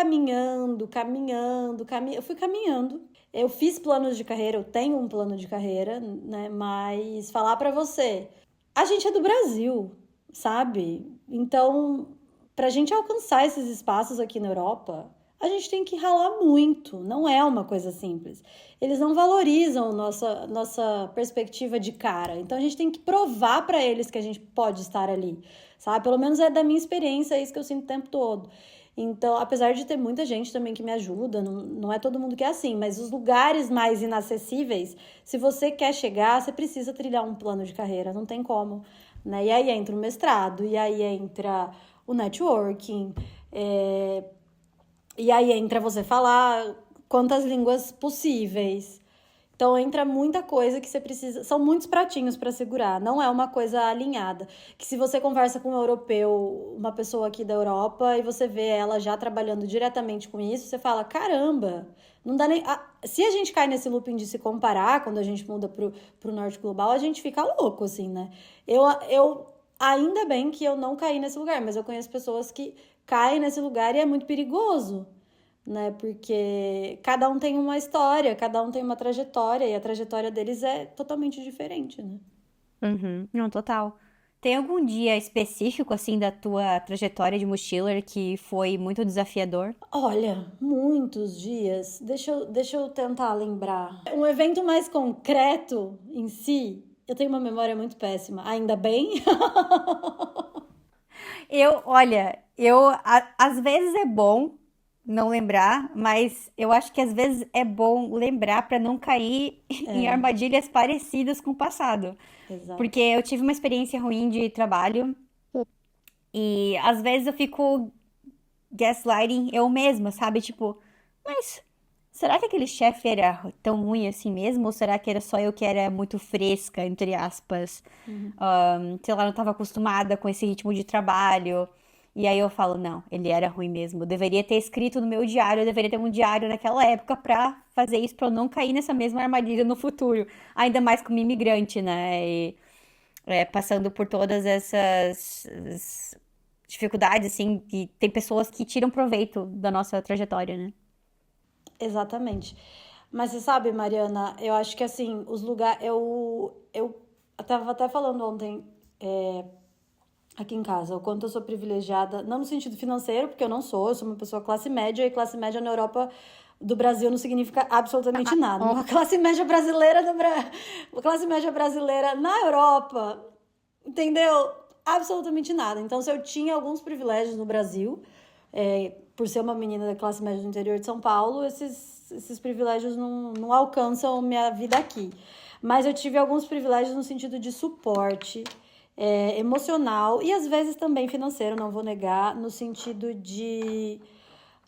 fui caminhando. Eu fiz planos de carreira, eu tenho um plano de carreira, né? Mas falar pra você, a gente é do Brasil, sabe? Então, pra gente alcançar esses espaços aqui na Europa, a gente tem que ralar muito, não é uma coisa simples. Eles não valorizam nossa perspectiva de cara, então a gente tem que provar pra eles que a gente pode estar ali, sabe? Pelo menos é da minha experiência, é isso que eu sinto o tempo todo. Então, apesar de ter muita gente também que me ajuda, não é todo mundo que é assim, mas os lugares mais inacessíveis, se você quer chegar, você precisa trilhar um plano de carreira, não tem como, né? E aí entra o mestrado, e aí entra o networking, e aí entra você falar quantas línguas possíveis. Então entra muita coisa que você precisa. São muitos pratinhos para segurar, não é uma coisa alinhada. Que se você conversa com um europeu, uma pessoa aqui da Europa, e você vê ela já trabalhando diretamente com isso, você fala: caramba, não dá nem. Se a gente cai nesse looping de se comparar, quando a gente muda pro norte global, a gente fica louco, assim, né? Eu ainda bem que eu não caí nesse lugar, mas eu conheço pessoas que caem nesse lugar e é muito perigoso, né? Porque cada um tem uma história, cada um tem uma trajetória, e a trajetória deles é totalmente diferente, né? Uhum. Não, total. Tem algum dia específico, assim, da tua trajetória de mochiler que foi muito desafiador? Olha, muitos dias. Deixa eu tentar lembrar. Um evento mais concreto em si, eu tenho uma memória muito péssima. Ainda bem. Olha, às vezes é bom não lembrar, mas eu acho que às vezes é bom lembrar pra não cair em É, armadilhas parecidas com o passado. Porque exato. eu tive uma experiência ruim de trabalho e às vezes eu fico gaslighting eu mesma, sabe? Tipo, mas será que aquele chefe era tão ruim assim mesmo? Ou será que era só eu que era muito fresca, entre aspas? Uhum. Sei lá, não estava acostumada com esse ritmo de trabalho. E aí eu falo, não, ele era ruim mesmo. Eu deveria ter escrito no meu diário, eu deveria ter um diário naquela época pra fazer isso, pra eu não cair nessa mesma armadilha no futuro. Ainda mais como imigrante, né? E, passando por todas essas dificuldades, assim, que tem pessoas que tiram proveito da nossa trajetória, né? Exatamente. Mas você sabe, Mariana, eu acho que assim, os lugares. Eu tava até falando ontem aqui em casa, o quanto eu sou privilegiada, não no sentido financeiro, porque eu sou uma pessoa classe média, e classe média na Europa do Brasil não significa absolutamente nada. Uma classe média brasileira uma classe média brasileira na Europa, entendeu? Absolutamente nada. Então, se eu tinha alguns privilégios no Brasil, por ser uma menina da classe média do interior de São Paulo, esses privilégios não alcançam minha vida aqui. Mas eu tive alguns privilégios no sentido de suporte, emocional e às vezes também financeiro, não vou negar, no sentido de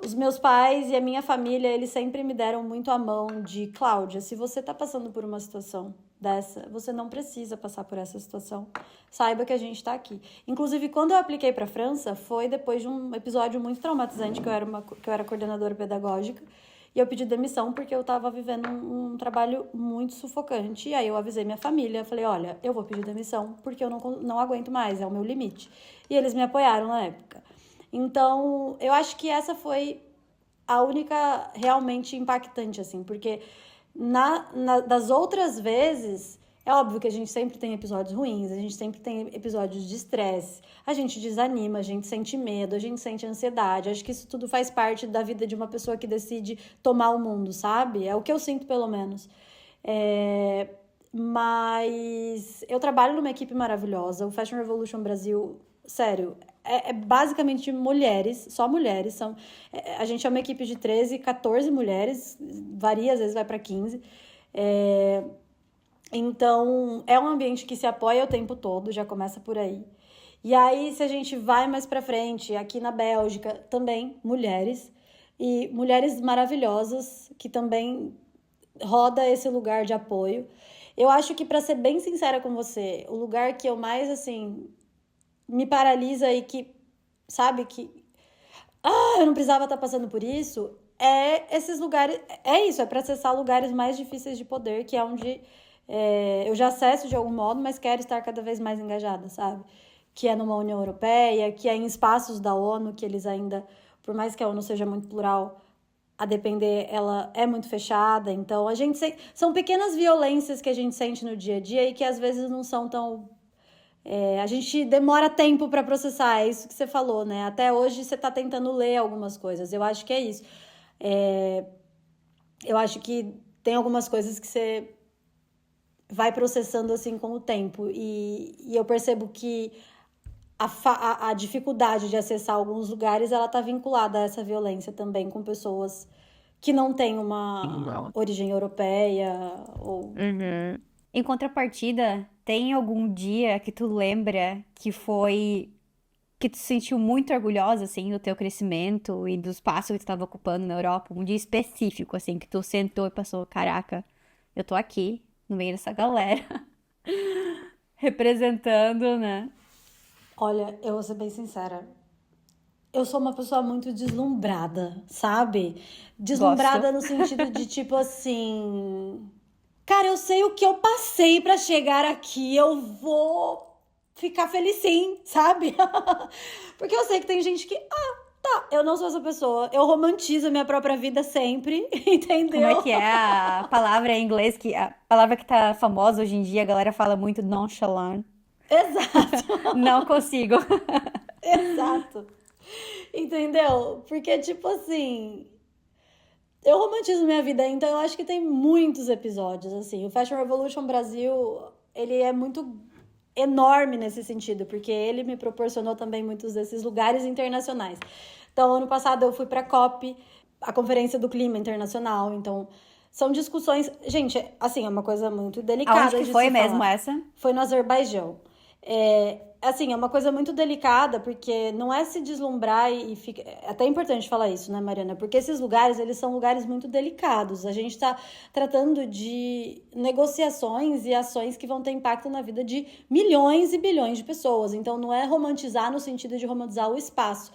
os meus pais e a minha família, eles sempre me deram muito a mão de Cláudia, se você tá passando por uma situação dessa, você não precisa passar por essa situação. Saiba que a gente tá aqui. Inclusive, quando eu apliquei para França, foi depois de um episódio muito traumatizante que eu era coordenadora pedagógica. E eu pedi demissão porque eu tava vivendo um trabalho muito sufocante. E aí eu avisei minha família, falei, olha, eu vou pedir demissão porque eu não aguento mais, é o meu limite. E eles me apoiaram na época. Então, eu acho que essa foi a única realmente impactante, assim, porque das outras vezes, é óbvio que a gente sempre tem episódios ruins, a gente sempre tem episódios de estresse, a gente desanima, a gente sente medo, a gente sente ansiedade. Acho que isso tudo faz parte da vida de uma pessoa que decide tomar o mundo, sabe? É o que eu sinto, pelo menos. Mas eu trabalho numa equipe maravilhosa, o Fashion Revolution Brasil, sério, é basicamente mulheres, só mulheres. A gente é uma equipe de 13, 14 mulheres, varia, às vezes vai para 15. Então, é um ambiente que se apoia o tempo todo, já começa por aí. E aí, se a gente vai mais pra frente, aqui na Bélgica, também mulheres. E mulheres maravilhosas, que também roda esse lugar de apoio. Eu acho que, pra ser bem sincera com você, o lugar que eu mais, assim, me paralisa e que, sabe, que eu não precisava estar passando por isso, é esses lugares, é isso, é para acessar lugares mais difíceis de poder, que é onde eu já acesso de algum modo, mas quero estar cada vez mais engajada, sabe? Que é numa União Europeia, que é em espaços da ONU, que eles ainda, por mais que a ONU seja muito plural, a depender, ela é muito fechada. Então, são pequenas violências que a gente sente no dia a dia e que às vezes não são tão. A gente demora tempo para processar, é isso que você falou, né? Até hoje você tá tentando ler algumas coisas. Eu acho que é isso. Eu acho que tem algumas coisas que você vai processando assim com o tempo. E eu percebo que a dificuldade de acessar alguns lugares, ela tá vinculada a essa violência também com pessoas que não têm uma origem europeia ou... Uhum. Em contrapartida, tem algum dia que tu lembra que tu se sentiu muito orgulhosa, assim, do teu crescimento e do espaço que tu estava ocupando na Europa? Um dia específico, assim, que tu sentou e passou, caraca. eu tô aqui, no meio dessa galera, representando, né? Olha, eu vou ser bem sincera. Eu sou uma pessoa muito deslumbrada, sabe? Gosto. Deslumbrada no sentido de tipo assim. Cara, eu sei o que eu passei pra chegar aqui, eu vou ficar feliz sim, sabe? Porque eu sei que tem gente que. Tá, eu não sou essa pessoa. Eu romantizo a minha própria vida sempre, Como é entendeu? que é a palavra em inglês, que a palavra que tá famosa hoje em dia, a galera fala muito nonchalant. Exato, Não consigo. exato. Entendeu? Porque, tipo assim, eu romantizo minha vida, então eu acho que tem muitos episódios, assim. O Fashion Revolution Brasil, ele é muito enorme nesse sentido, porque ele me proporcionou também muitos desses lugares internacionais. Então, ano passado eu fui pra COP, a Conferência do Clima Internacional, então são discussões, gente, assim, é uma coisa muito Aonde delicada que de foi se mesmo falar. essa? Foi no Azerbaijão. Assim, é uma coisa muito delicada, porque não é se deslumbrar e fica. É até importante falar isso, né, Mariana? Porque esses lugares, eles são lugares muito delicados. A gente está tratando de negociações e ações que vão ter impacto na vida de milhões e bilhões de pessoas. Então, não é romantizar no sentido de romantizar o espaço.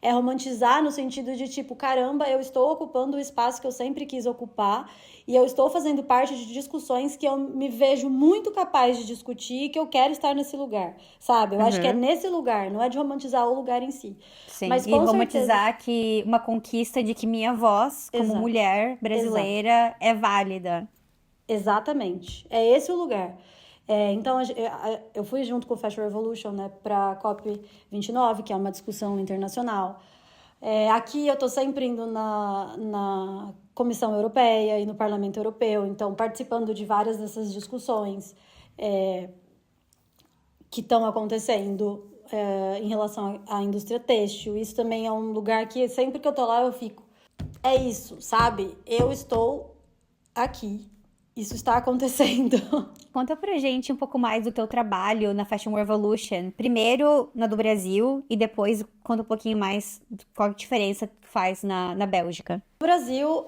É romantizar no sentido de tipo, caramba, eu estou ocupando o espaço que eu sempre quis ocupar e eu estou fazendo parte de discussões que eu me vejo muito capaz de discutir e que eu quero estar nesse lugar, sabe? Eu acho que é Uhum. nesse lugar, não é de romantizar o lugar em si. Sim, Mas e com certeza. romantizar que uma conquista de que minha voz, como Exato, mulher exato. brasileira, é válida. Exatamente. É esse o lugar. Então, eu fui junto com o Fashion Revolution, né, para a COP29, que é uma discussão internacional. Aqui eu estou sempre indo na Comissão Europeia e no Parlamento Europeu, então participando de várias dessas discussões que estão acontecendo em relação à indústria têxtil. Isso também é um lugar que sempre que eu tô lá eu fico. É isso, sabe? Eu estou aqui. Isso está acontecendo. Conta pra gente um pouco mais do teu trabalho na Fashion Revolution. Primeiro na do Brasil e depois conta um pouquinho mais qual a diferença que faz na Bélgica. No Brasil,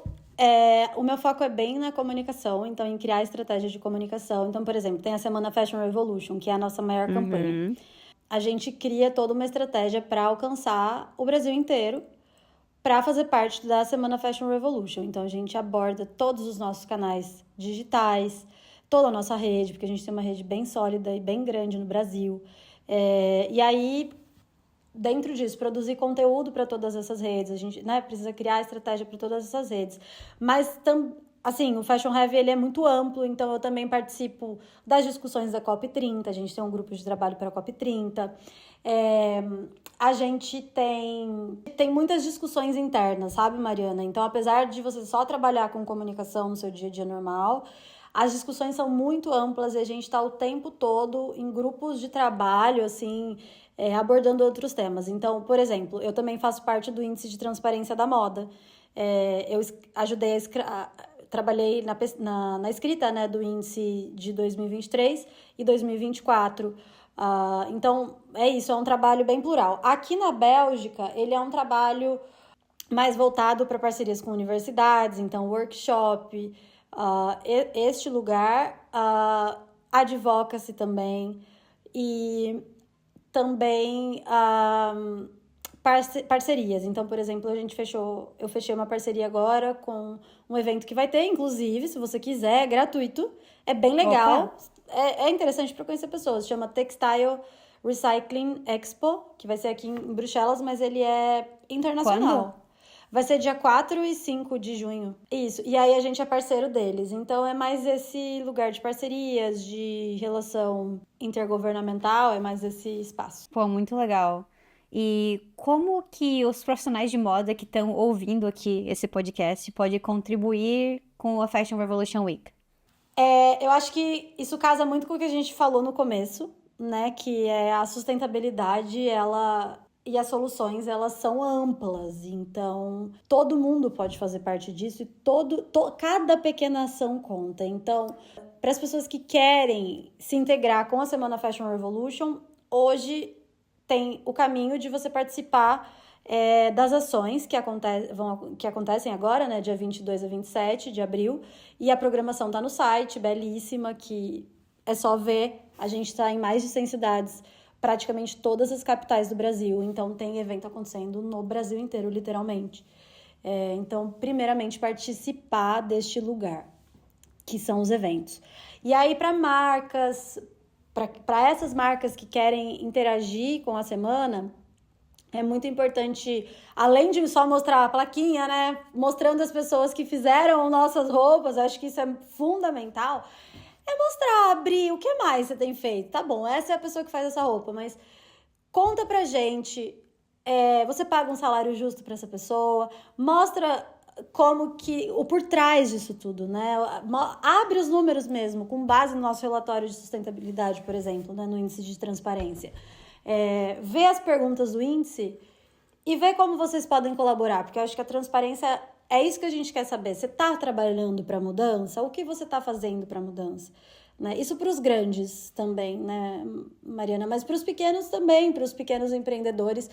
o meu foco é bem na comunicação, então em criar estratégias de comunicação. Então, por exemplo, tem a Semana Fashion Revolution, que é a nossa maior campanha. Uhum. A gente cria toda uma estratégia para alcançar o Brasil inteiro para fazer parte da Semana Fashion Revolution. Então a gente aborda todos os nossos canais digitais, toda a nossa rede, porque a gente tem uma rede bem sólida e bem grande no Brasil. E aí, dentro disso, produzir conteúdo para todas essas redes. A gente, né, precisa criar estratégia para todas essas redes. Mas assim, o Fashion Heavy ele é muito amplo, então eu também participo das discussões da COP30, a gente tem um grupo de trabalho para a COP30. A gente tem muitas discussões internas, sabe, Mariana? Então, apesar de você só trabalhar com comunicação no seu dia a dia normal, as discussões são muito amplas e a gente está o tempo todo em grupos de trabalho, assim, abordando outros temas. Então, por exemplo, eu também faço parte do Índice de Transparência da Moda. Eu ajudei trabalhei na escrita, né, do índice de 2023 e 2024. Então, é isso, é um trabalho bem plural. Aqui na Bélgica, ele é um trabalho mais voltado para parcerias com universidades, então workshop, este lugar, advocacy também, e também parcerias. Então, por exemplo, eu fechei uma parceria agora com um evento que vai ter, inclusive, se você quiser, é gratuito, é bem Opa, legal, é interessante para conhecer pessoas, chama Textile Recycling Expo, que vai ser aqui em Bruxelas, mas ele é quando? internacional. Vai ser dia 4 e 5 de junho. Isso. E aí a gente é parceiro deles. Então é mais esse lugar de parcerias, de relação intergovernamental, é mais esse espaço. Pô, muito legal. E como que os profissionais de moda que estão ouvindo aqui esse podcast podem contribuir com a Fashion Revolution Week? Eu acho que isso casa muito com o que a gente falou no começo, né? Que é a sustentabilidade, e as soluções, elas são amplas. Então, todo mundo pode fazer parte disso e cada pequena ação conta. Então, para as pessoas que querem se integrar com a Semana Fashion Revolution, hoje tem o caminho de você participar das ações que acontecem agora, né, dia 22 a 27 de abril, e a programação tá no site, belíssima, que é só ver, a gente tá em mais de 100 cidades, praticamente todas as capitais do Brasil, então tem evento acontecendo no Brasil inteiro, literalmente. Então, primeiramente, participar deste lugar, que são os eventos. E aí, para marcas, para essas marcas que querem interagir com a semana, é muito importante, além de só mostrar a plaquinha, né? Mostrando as pessoas que fizeram nossas roupas, acho que isso é fundamental. É mostrar, abrir, o que mais você tem feito? Tá bom, essa é a pessoa que faz essa roupa, mas conta pra gente, você paga um salário justo pra essa pessoa, mostra como que, o por trás disso tudo, né? Abre os números mesmo, com base no nosso relatório de sustentabilidade, por exemplo, né? No índice de transparência. Vê as perguntas do índice e vê como vocês podem colaborar, porque eu acho que a transparência é isso que a gente quer saber. Você está trabalhando para mudança? O que você está fazendo para mudança? Né? Isso para os grandes também, né, Mariana? Mas para os pequenos também, para os pequenos empreendedores,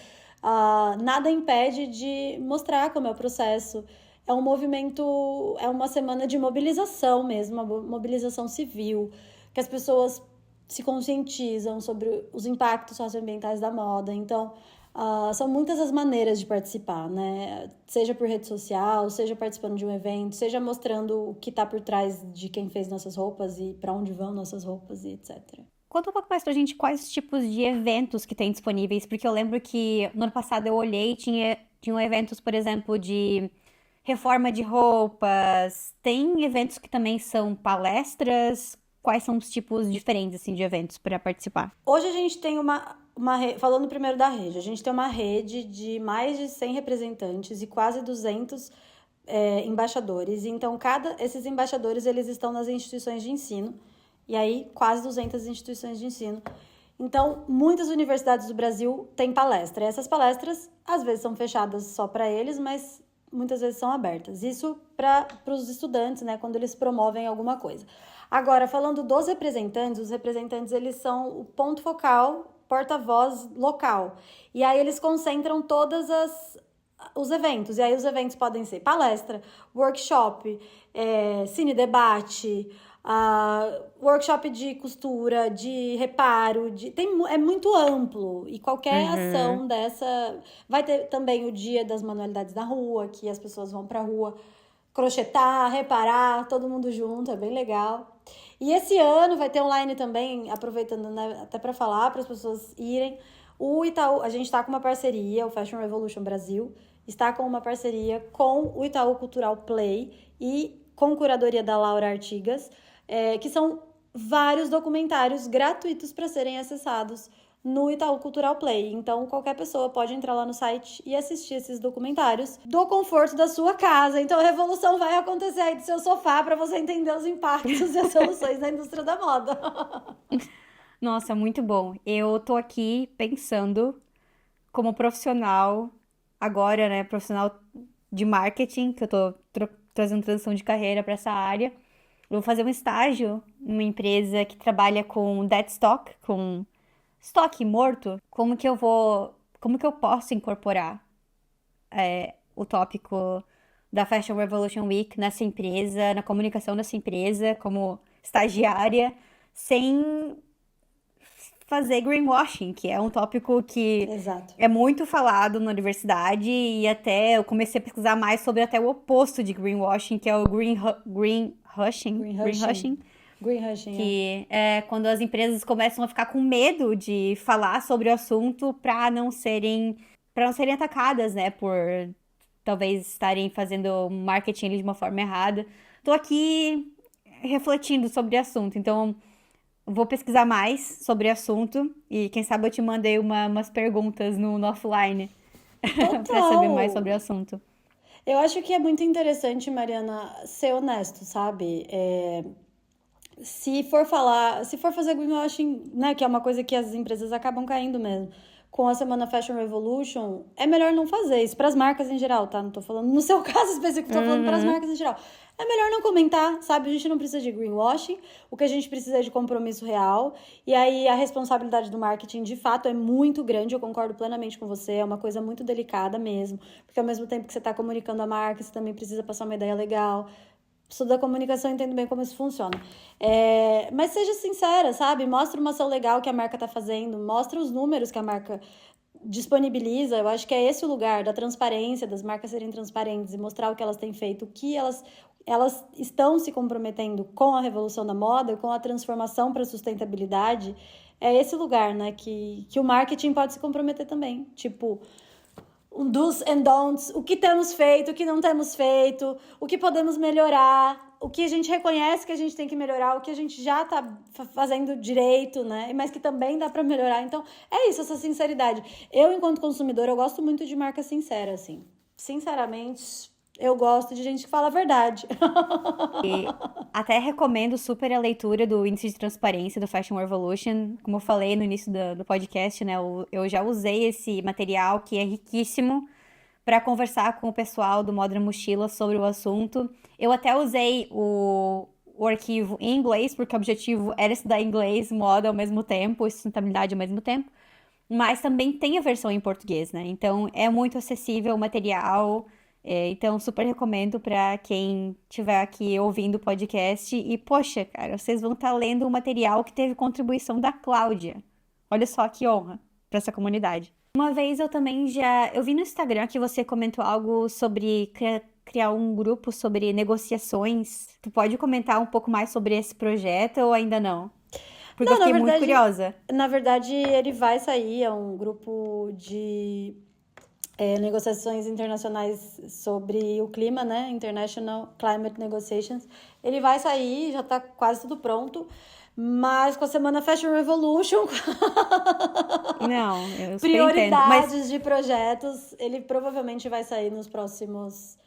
nada impede de mostrar como é o processo. É um movimento, é uma semana de mobilização mesmo, uma mobilização civil, que as pessoas se conscientizam sobre os impactos socioambientais da moda. Então, são muitas as maneiras de participar, né? Seja por rede social, seja participando de um evento, seja mostrando o que está por trás de quem fez nossas roupas e para onde vão nossas roupas e etc. Conta um pouco mais pra gente quais tipos de eventos que tem disponíveis, porque eu lembro que no ano passado eu olhei e tinham eventos, por exemplo, de reforma de roupas. Tem eventos que também são palestras. Quais são os tipos diferentes, assim, de eventos para participar? Hoje a gente tem falando primeiro da rede, a gente tem uma rede de mais de 100 representantes e quase 200 embaixadores. Então, esses embaixadores, eles estão nas instituições de ensino, e aí quase 200 instituições de ensino. Então, muitas universidades do Brasil têm palestra. E essas palestras, às vezes, são fechadas só para eles, mas muitas vezes são abertas. Isso para os estudantes, né, quando eles promovem alguma coisa. Agora, falando dos representantes, os representantes, eles são o ponto focal, porta-voz local. E aí eles concentram todos os eventos. E aí os eventos podem ser palestra, workshop, cine debate, workshop de costura, de reparo, é muito amplo. E qualquer ação dessa... Vai ter também o dia das manualidades na rua, que as pessoas vão pra rua crochetar, reparar, todo mundo junto, é bem legal. E esse ano vai ter online também, aproveitando, né, até para falar, para as pessoas irem. O Itaú, a gente está com uma parceria, o Fashion Revolution Brasil, está com uma parceria com o Itaú Cultural Play e com curadoria da Laura Artigas, que são vários documentários gratuitos para serem acessados no Itaú Cultural Play. Então, qualquer pessoa pode entrar lá no site e assistir esses documentários do conforto da sua casa. Então, a revolução vai acontecer aí do seu sofá para você entender os impactos e as soluções da indústria da moda. Nossa, muito bom. Eu tô aqui pensando como profissional, agora, né, profissional de marketing, que eu tô trazendo transição de carreira para essa área. Eu vou fazer um estágio numa empresa que trabalha com dead stock, com estoque morto. Como que eu posso incorporar o tópico da Fashion Revolution Week nessa empresa, na comunicação dessa empresa, como estagiária, sem fazer greenwashing, que é um tópico que Exato. é muito falado na universidade, e até eu comecei a pesquisar mais sobre até o oposto de greenwashing, que é o greenhushing. Greenhushing, que é quando as empresas começam a ficar com medo de falar sobre o assunto para não serem atacadas, né, por talvez estarem fazendo marketing ali de uma forma errada. Tô aqui refletindo sobre o assunto, então vou pesquisar mais sobre o assunto e quem sabe eu te mandei umas perguntas no offline para saber mais sobre o assunto. Eu acho que é muito interessante, Mariana, ser honesto, sabe? Se for fazer greenwashing, né, que é uma coisa que as empresas acabam caindo mesmo, com a Semana Fashion Revolution, é melhor não fazer isso, para as marcas em geral, tá? Não tô falando no seu caso específico, tô falando para as marcas em geral. é melhor não comentar, sabe? A gente não precisa de greenwashing, o que a gente precisa é de compromisso real. E aí a responsabilidade do marketing, de fato, é muito grande, eu concordo plenamente com você, é uma coisa muito delicada mesmo, porque ao mesmo tempo que você está comunicando a marca, você também precisa passar uma ideia legal. Estudo da comunicação, entendo bem como isso funciona. Mas seja sincera, sabe? Mostra uma ação legal que a marca está fazendo, mostra os números que a marca disponibiliza. Eu acho que é esse o lugar da transparência, das marcas serem transparentes e mostrar o que elas têm feito, o que elas estão se comprometendo com a revolução da moda, com a transformação para a sustentabilidade. É esse lugar, né, que o marketing pode se comprometer também. Tipo, um do's and don'ts, o que temos feito, o que não temos feito, o que podemos melhorar, o que a gente reconhece que a gente tem que melhorar, o que a gente já tá fazendo direito, né? Mas que também dá para melhorar. Então, é isso, essa sinceridade. Eu, enquanto consumidora, eu gosto muito de marca sincera, assim. Sinceramente, eu gosto de gente que fala a verdade. E até recomendo super a leitura do Índice de Transparência do Fashion Revolution. Como eu falei no início do podcast, né? Eu já usei esse material que é riquíssimo para conversar com o pessoal do Moda na Mochila sobre o assunto. Eu até usei o arquivo em inglês, porque o objetivo era estudar inglês, moda ao mesmo tempo, e sustentabilidade ao mesmo tempo. Mas também tem a versão em português, né? Então é muito acessível o material. Então, super recomendo para quem estiver aqui ouvindo o podcast. E, poxa, cara, vocês vão estar lendo um material que teve contribuição da Cláudia. Olha só que honra para essa comunidade. Uma vez eu vi no Instagram que você comentou algo sobre criar um grupo sobre negociações. Tu pode comentar um pouco mais sobre esse projeto ou ainda não? Porque eu fiquei muito curiosa. Na verdade, ele vai sair, é um grupo de negociações internacionais sobre o clima, né? International Climate Negotiations. Ele vai sair, já tá quase tudo pronto. Mas com a semana Fashion Revolution, não, eu prioridades entendo, de projetos, ele provavelmente vai sair nos próximos...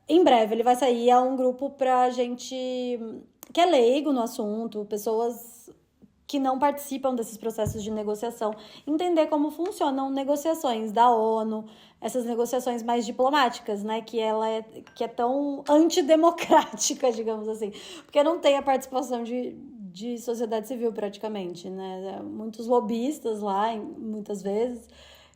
Em breve, ele vai sair. É um grupo pra gente que é leigo no assunto, pessoas que não participam desses processos de negociação, entender como funcionam negociações da ONU, essas negociações mais diplomáticas, né? Que é tão antidemocrática, digamos assim, porque não tem a participação de sociedade civil praticamente, né? Muitos lobistas lá, muitas vezes,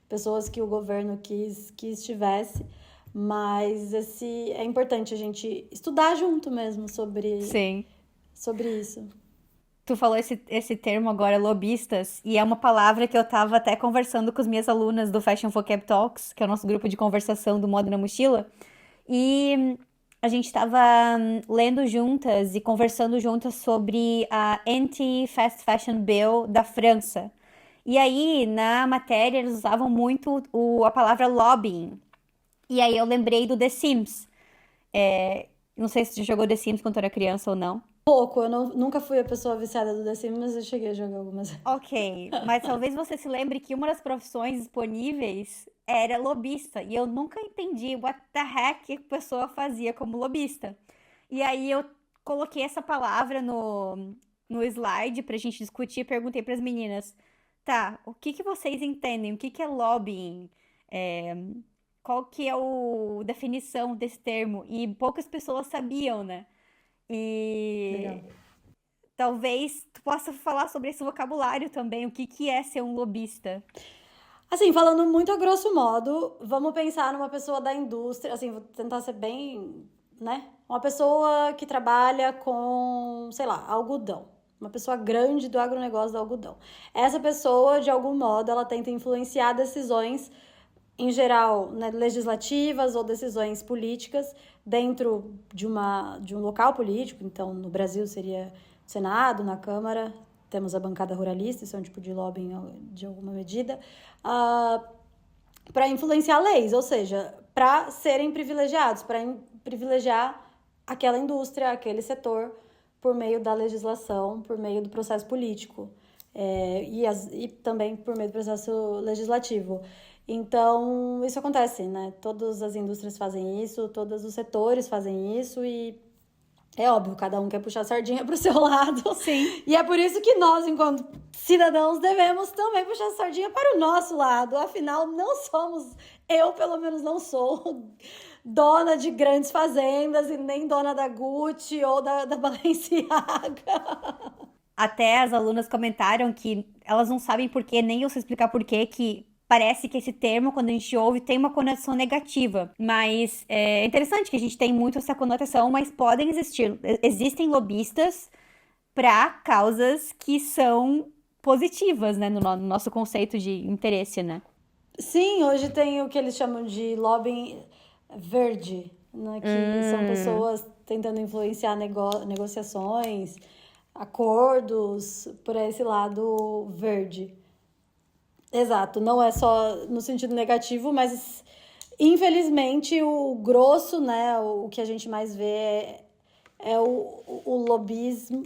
pessoas que o governo quis que estivesse, mas é importante a gente estudar junto mesmo sobre isso. Tu falou esse termo agora, lobistas, e é uma palavra que eu tava até conversando com as minhas alunas do Fashion Vocab Talks, que é o nosso grupo de conversação do Moda na Mochila, e a gente estava lendo juntas e conversando juntas sobre a Anti-Fast Fashion Bill da França. E aí, na matéria, eles usavam muito a palavra lobbying. E aí eu lembrei do The Sims. Não sei se você jogou The Sims quando era criança ou não. Pouco, eu nunca fui a pessoa viciada do The Sims, mas eu cheguei a jogar algumas. Ok, mas talvez você se lembre que uma das profissões disponíveis era lobista. E eu nunca entendi what the heck que a pessoa fazia como lobista. E aí eu coloquei essa palavra no slide pra gente discutir e perguntei pras meninas, tá, o que vocês entendem? O que é lobbying? Qual que é a definição desse termo? E poucas pessoas sabiam, né? E Legal. Talvez tu possa falar sobre esse vocabulário também, o que é ser um lobista. Assim, falando muito a grosso modo, vamos pensar numa pessoa da indústria, assim, vou tentar ser bem, né? Uma pessoa que trabalha com, sei lá, algodão. Uma pessoa grande do agronegócio do algodão. Essa pessoa, de algum modo, ela tenta influenciar decisões, em geral, né, legislativas ou decisões políticas dentro de um local político. Então, no Brasil seria no Senado, na Câmara, temos a bancada ruralista, isso é um tipo de lobbying de alguma medida, para influenciar leis, ou seja, para serem privilegiados, para privilegiar aquela indústria, aquele setor, por meio da legislação, por meio do processo político, e também por meio do processo legislativo. Então, isso acontece, né? Todas as indústrias fazem isso, todos os setores fazem isso e é óbvio, cada um quer puxar a sardinha pro seu lado. Sim. E é por isso que nós, enquanto cidadãos, devemos também puxar a sardinha para o nosso lado. Afinal, eu, pelo menos, não sou dona de grandes fazendas e nem dona da Gucci ou da Balenciaga. Até as alunas comentaram que elas não sabem por quê, nem eu sei explicar por quê, que parece que esse termo, quando a gente ouve, tem uma conotação negativa. Mas é interessante que a gente tem muito essa conotação, mas existem lobistas para causas que são positivas, né, no nosso conceito de interesse, né? Sim, hoje tem o que eles chamam de lobbying verde, né? Que são pessoas tentando influenciar negociações, acordos por esse lado verde. Exato, não é só no sentido negativo, mas infelizmente o grosso, né, o que a gente mais vê é o lobismo,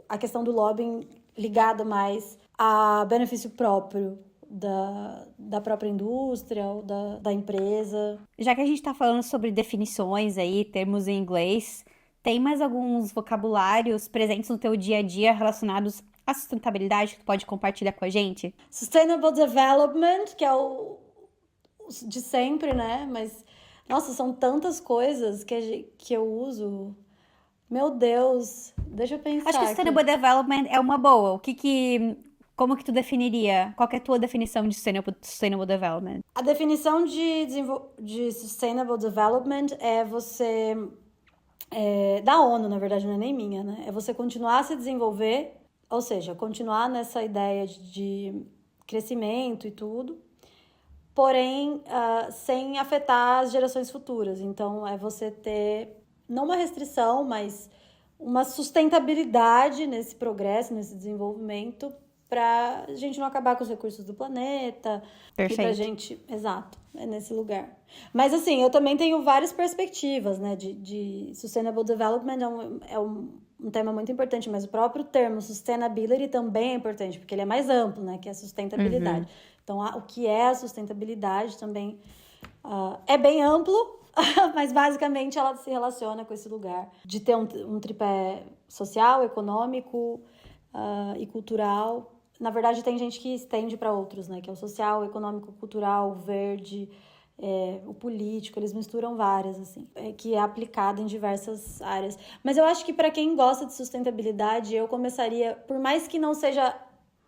a questão do lobbying ligado mais a benefício próprio da própria indústria ou da empresa. Já que a gente tá falando sobre definições aí, termos em inglês, tem mais alguns vocabulários presentes no teu dia a dia relacionados à sustentabilidade que tu pode compartilhar com a gente? Sustainable Development, que é o de sempre, né? Mas, nossa, são tantas coisas que eu uso. Meu Deus, deixa eu pensar Acho que aqui. Sustainable Development é uma boa. Como que tu definiria? Qual que é a tua definição de Sustainable Development? A definição de Sustainable Development é você... da ONU, na verdade, não é nem minha, né? É você continuar a se desenvolver, ou seja, continuar nessa ideia de crescimento e tudo, porém, sem afetar as gerações futuras. Então, é você ter, não uma restrição, mas uma sustentabilidade nesse progresso, nesse desenvolvimento, para a gente não acabar com os recursos do planeta. Perfeito. E pra gente... Exato, é nesse lugar. Mas, assim, eu também tenho várias perspectivas, né? De Sustainable Development é um tema muito importante, mas o próprio termo Sustainability também é importante, porque ele é mais amplo, né? Que é a sustentabilidade. Então, o que é a sustentabilidade também é bem amplo, mas basicamente ela se relaciona com esse lugar de ter um tripé social, econômico e cultural. Na verdade, tem gente que estende para outros, né? Que é o social, o econômico, o cultural, o verde, o político. Eles misturam várias, assim, que é aplicado em diversas áreas. Mas eu acho que para quem gosta de sustentabilidade, eu começaria, por mais que não seja,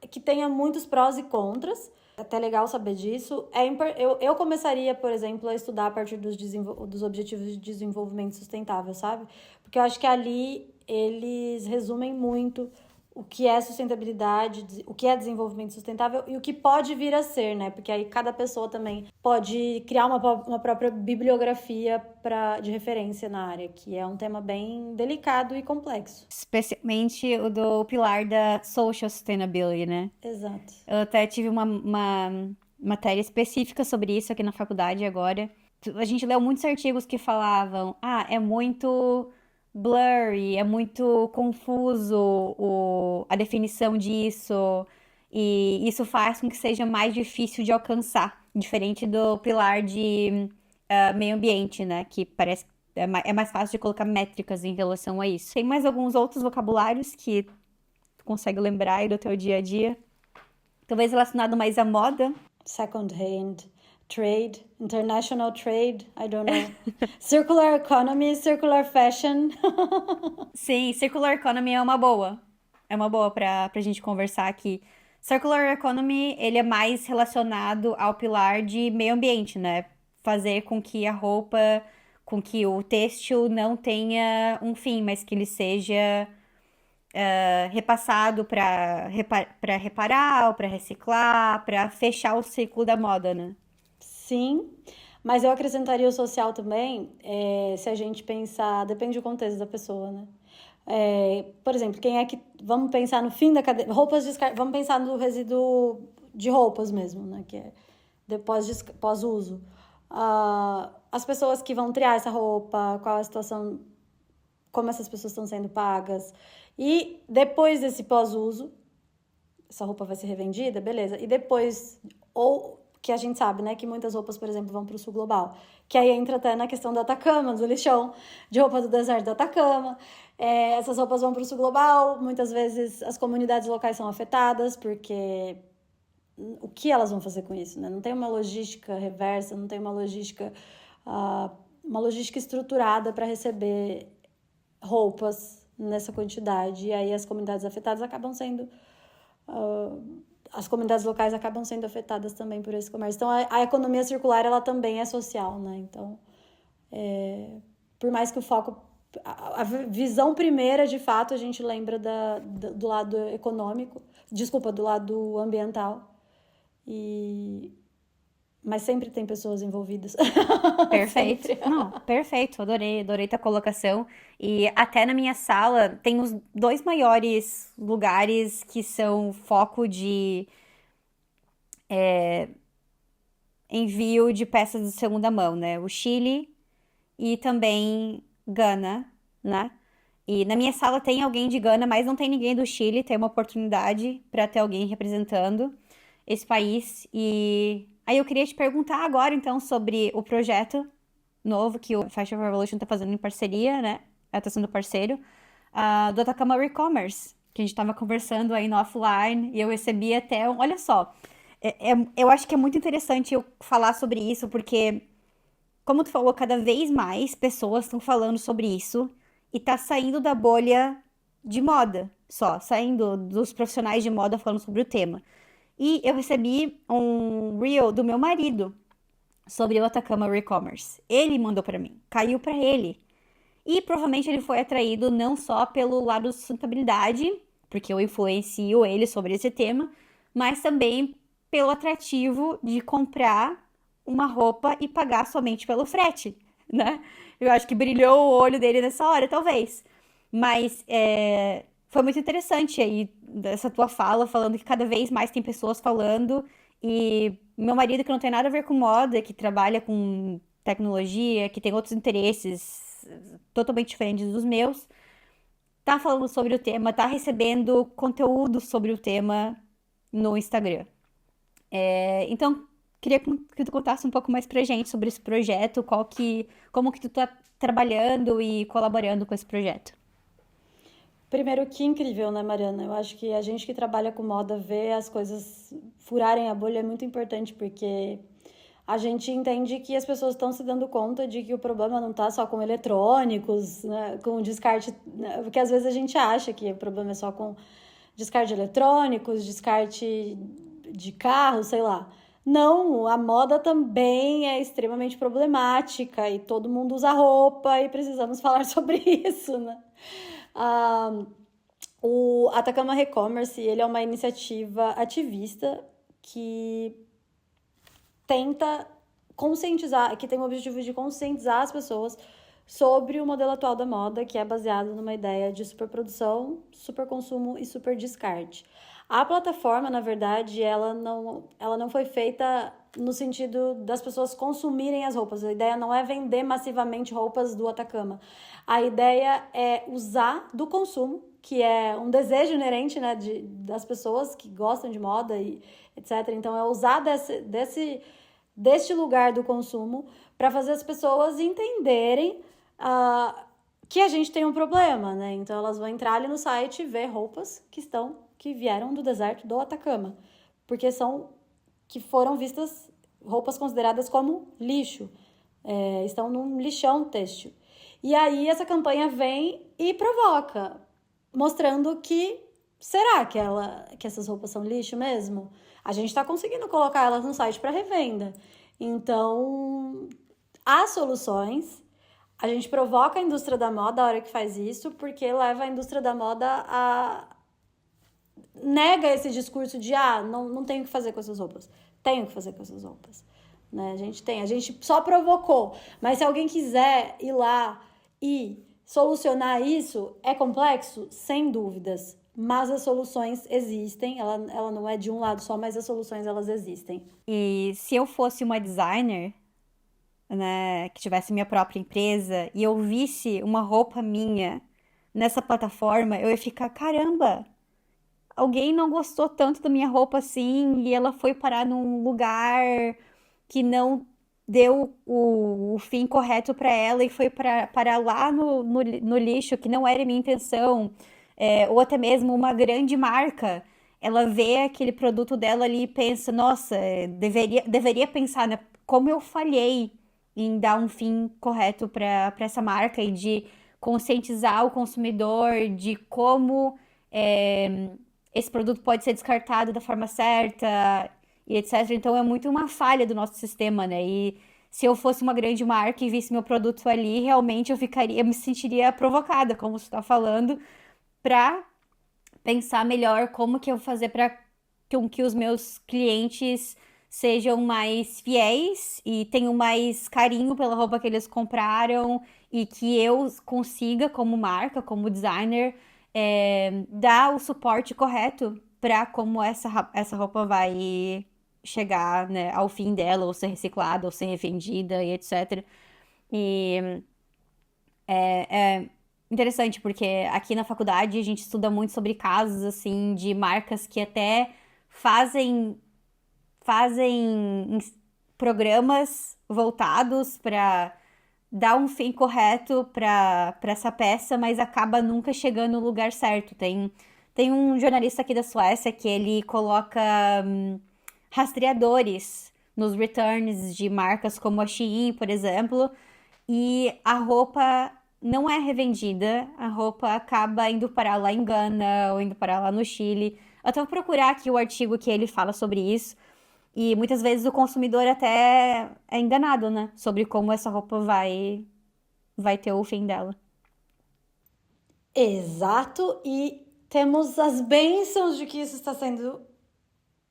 que tenha muitos prós e contras, até legal saber disso, eu começaria, por exemplo, a estudar a partir dos Objetivos de Desenvolvimento Sustentável, sabe? Porque eu acho que ali eles resumem muito o que é sustentabilidade, o que é desenvolvimento sustentável e o que pode vir a ser, né? Porque aí cada pessoa também pode criar uma própria bibliografia de referência na área, que é um tema bem delicado e complexo. Especialmente o do pilar da Social Sustainability, né? Exato. Eu até tive uma matéria específica sobre isso aqui na faculdade agora. A gente leu muitos artigos que falavam, é muito blurry, é muito confuso a definição disso, e isso faz com que seja mais difícil de alcançar, diferente do pilar de meio ambiente, né? Que parece é mais fácil de colocar métricas em relação a isso. Tem mais alguns outros vocabulários que tu consegue lembrar aí do teu dia a dia? Talvez relacionado mais à moda. Second hand, trade, international trade, I don't know. Circular economy, circular fashion. Sim, circular economy é uma boa. É uma boa pra gente conversar aqui. Circular economy, ele é mais relacionado ao pilar de meio ambiente, né? Fazer com que a roupa, com que o têxtil não tenha um fim, mas que ele seja repassado para reparar, para reciclar, para fechar o ciclo da moda, né? Sim, mas eu acrescentaria o social também, se a gente pensar, depende do contexto da pessoa, né? Por exemplo, quem é que... Vamos pensar no fim da cadeia... Vamos pensar no resíduo de roupas mesmo, né? Que é depois pós-uso. As pessoas que vão triar essa roupa, qual a situação... Como essas pessoas estão sendo pagas. E depois desse pós-uso, essa roupa vai ser revendida, beleza. E depois... Ou que a gente sabe, né? Que muitas roupas, por exemplo, vão para o sul global. Que aí entra até na questão do Atacama, do lixão de roupa do deserto do Atacama. Essas roupas vão para o sul global. Muitas vezes as comunidades locais são afetadas, porque o que elas vão fazer com isso, né? Não tem uma logística reversa, não tem uma logística uma logística estruturada para receber roupas nessa quantidade. E aí as comunidades afetadas acabam sendo... as comunidades locais acabam sendo afetadas também por esse comércio. Então, a economia circular, ela também é social, né? Então, por mais que o foco... A visão primeira, de fato, a gente lembra do lado econômico, do lado ambiental. Mas sempre tem pessoas envolvidas. Perfeito. Sempre. Não, perfeito. Adorei tua colocação. E até na minha sala tem os dois maiores lugares que são foco de envio de peças de segunda mão, né? O Chile e também Gana, né? E na minha sala tem alguém de Gana, mas não tem ninguém do Chile. Tem uma oportunidade para ter alguém representando esse país. E aí eu queria te perguntar agora, então, sobre o projeto novo que o Fashion Revolution tá fazendo em parceria, né? Ela tá sendo parceiro, do Atacama Recommerce, que a gente tava conversando aí no offline, e eu recebi até olha só, eu acho que é muito interessante eu falar sobre isso, porque, como tu falou, cada vez mais pessoas estão falando sobre isso, e tá saindo da bolha de moda, só, saindo dos profissionais de moda falando sobre o tema. E eu recebi um reel do meu marido sobre o Atacama Recommerce. Ele mandou pra mim, caiu pra ele. E provavelmente ele foi atraído não só pelo lado de sustentabilidade, porque eu influencio ele sobre esse tema, mas também pelo atrativo de comprar uma roupa e pagar somente pelo frete, né? Eu acho que brilhou o olho dele nessa hora, talvez. Mas foi muito interessante aí dessa tua fala, falando que cada vez mais tem pessoas falando. E meu marido, que não tem nada a ver com moda, que trabalha com tecnologia, que tem outros interesses totalmente diferentes dos meus, tá falando sobre o tema, tá recebendo conteúdo sobre o tema no Instagram. Então, queria que tu contasse um pouco mais pra gente sobre esse projeto, como que tu tá trabalhando e colaborando com esse projeto. Primeiro, que incrível, né, Mariana? Eu acho que a gente que trabalha com moda, ver as coisas furarem a bolha é muito importante, porque a gente entende que as pessoas estão se dando conta de que o problema não está só com eletrônicos, né, com descarte, né, porque às vezes a gente acha que o problema é só com descarte de eletrônicos, descarte de carro, sei lá. Não, a moda também é extremamente problemática e todo mundo usa roupa e precisamos falar sobre isso, né? O Atacama Recommerce, ele é uma iniciativa ativista que tenta conscientizar, que tem o objetivo de conscientizar as pessoas sobre o modelo atual da moda, que é baseado numa ideia de superprodução, superconsumo e superdescarte. A plataforma, na verdade, ela não foi feita no sentido das pessoas consumirem as roupas. A ideia não é vender massivamente roupas do Atacama. A ideia é usar do consumo, que é um desejo inerente, né, das pessoas que gostam de moda e etc. Então, é usar deste lugar do consumo para fazer as pessoas entenderem que a gente tem um problema, né? Então, elas vão entrar ali no site e ver roupas que vieram do deserto do Atacama, porque que foram vistas roupas consideradas como lixo, estão num lixão têxtil. E aí essa campanha vem e provoca, mostrando que será que essas roupas são lixo mesmo? A gente está conseguindo colocar elas no site para revenda. Então, há soluções. A gente provoca a indústria da moda a hora que faz isso, porque leva a indústria da moda nega esse discurso de não tenho o que fazer com essas roupas. Tenho o que fazer com essas roupas. Né? A gente só provocou. Mas se alguém quiser ir lá e solucionar isso, é complexo? Sem dúvidas. Mas as soluções existem. Ela não é de um lado só, mas as soluções, elas existem. E se eu fosse uma designer, né, que tivesse minha própria empresa e eu visse uma roupa minha nessa plataforma, eu ia ficar, caramba, alguém não gostou tanto da minha roupa assim e ela foi parar num lugar que não deu o fim correto para ela e foi parar lá no lixo, que não era minha intenção. Ou até mesmo uma grande marca, ela vê aquele produto dela ali e pensa, nossa, deveria pensar, né, como eu falhei em dar um fim correto para essa marca e de conscientizar o consumidor de como esse produto pode ser descartado da forma certa e etc. Então é muito uma falha do nosso sistema, né? E se eu fosse uma grande marca e visse meu produto ali, realmente eu me sentiria provocada, como você está falando, para pensar melhor como que eu vou fazer para que os meus clientes sejam mais fiéis e tenham mais carinho pela roupa que eles compraram e que eu consiga, como marca, como designer, dar o suporte correto para como essa roupa vai chegar, né, ao fim dela, ou ser reciclada, ou ser revendida e etc. E é interessante, porque aqui na faculdade a gente estuda muito sobre casos, assim, de marcas que até fazem, fazem programas voltados para dar um fim correto para essa peça, mas acaba nunca chegando no lugar certo. Tem um jornalista aqui da Suécia que ele coloca rastreadores nos returns de marcas como a Shein, por exemplo, e a roupa não é revendida, a roupa acaba indo parar lá em Gana ou indo parar lá no Chile. Eu até vou procurar aqui o artigo que ele fala sobre isso. E muitas vezes o consumidor até é enganado, né? Sobre como essa roupa vai ter o fim dela. Exato, e temos as bênçãos de que isso está sendo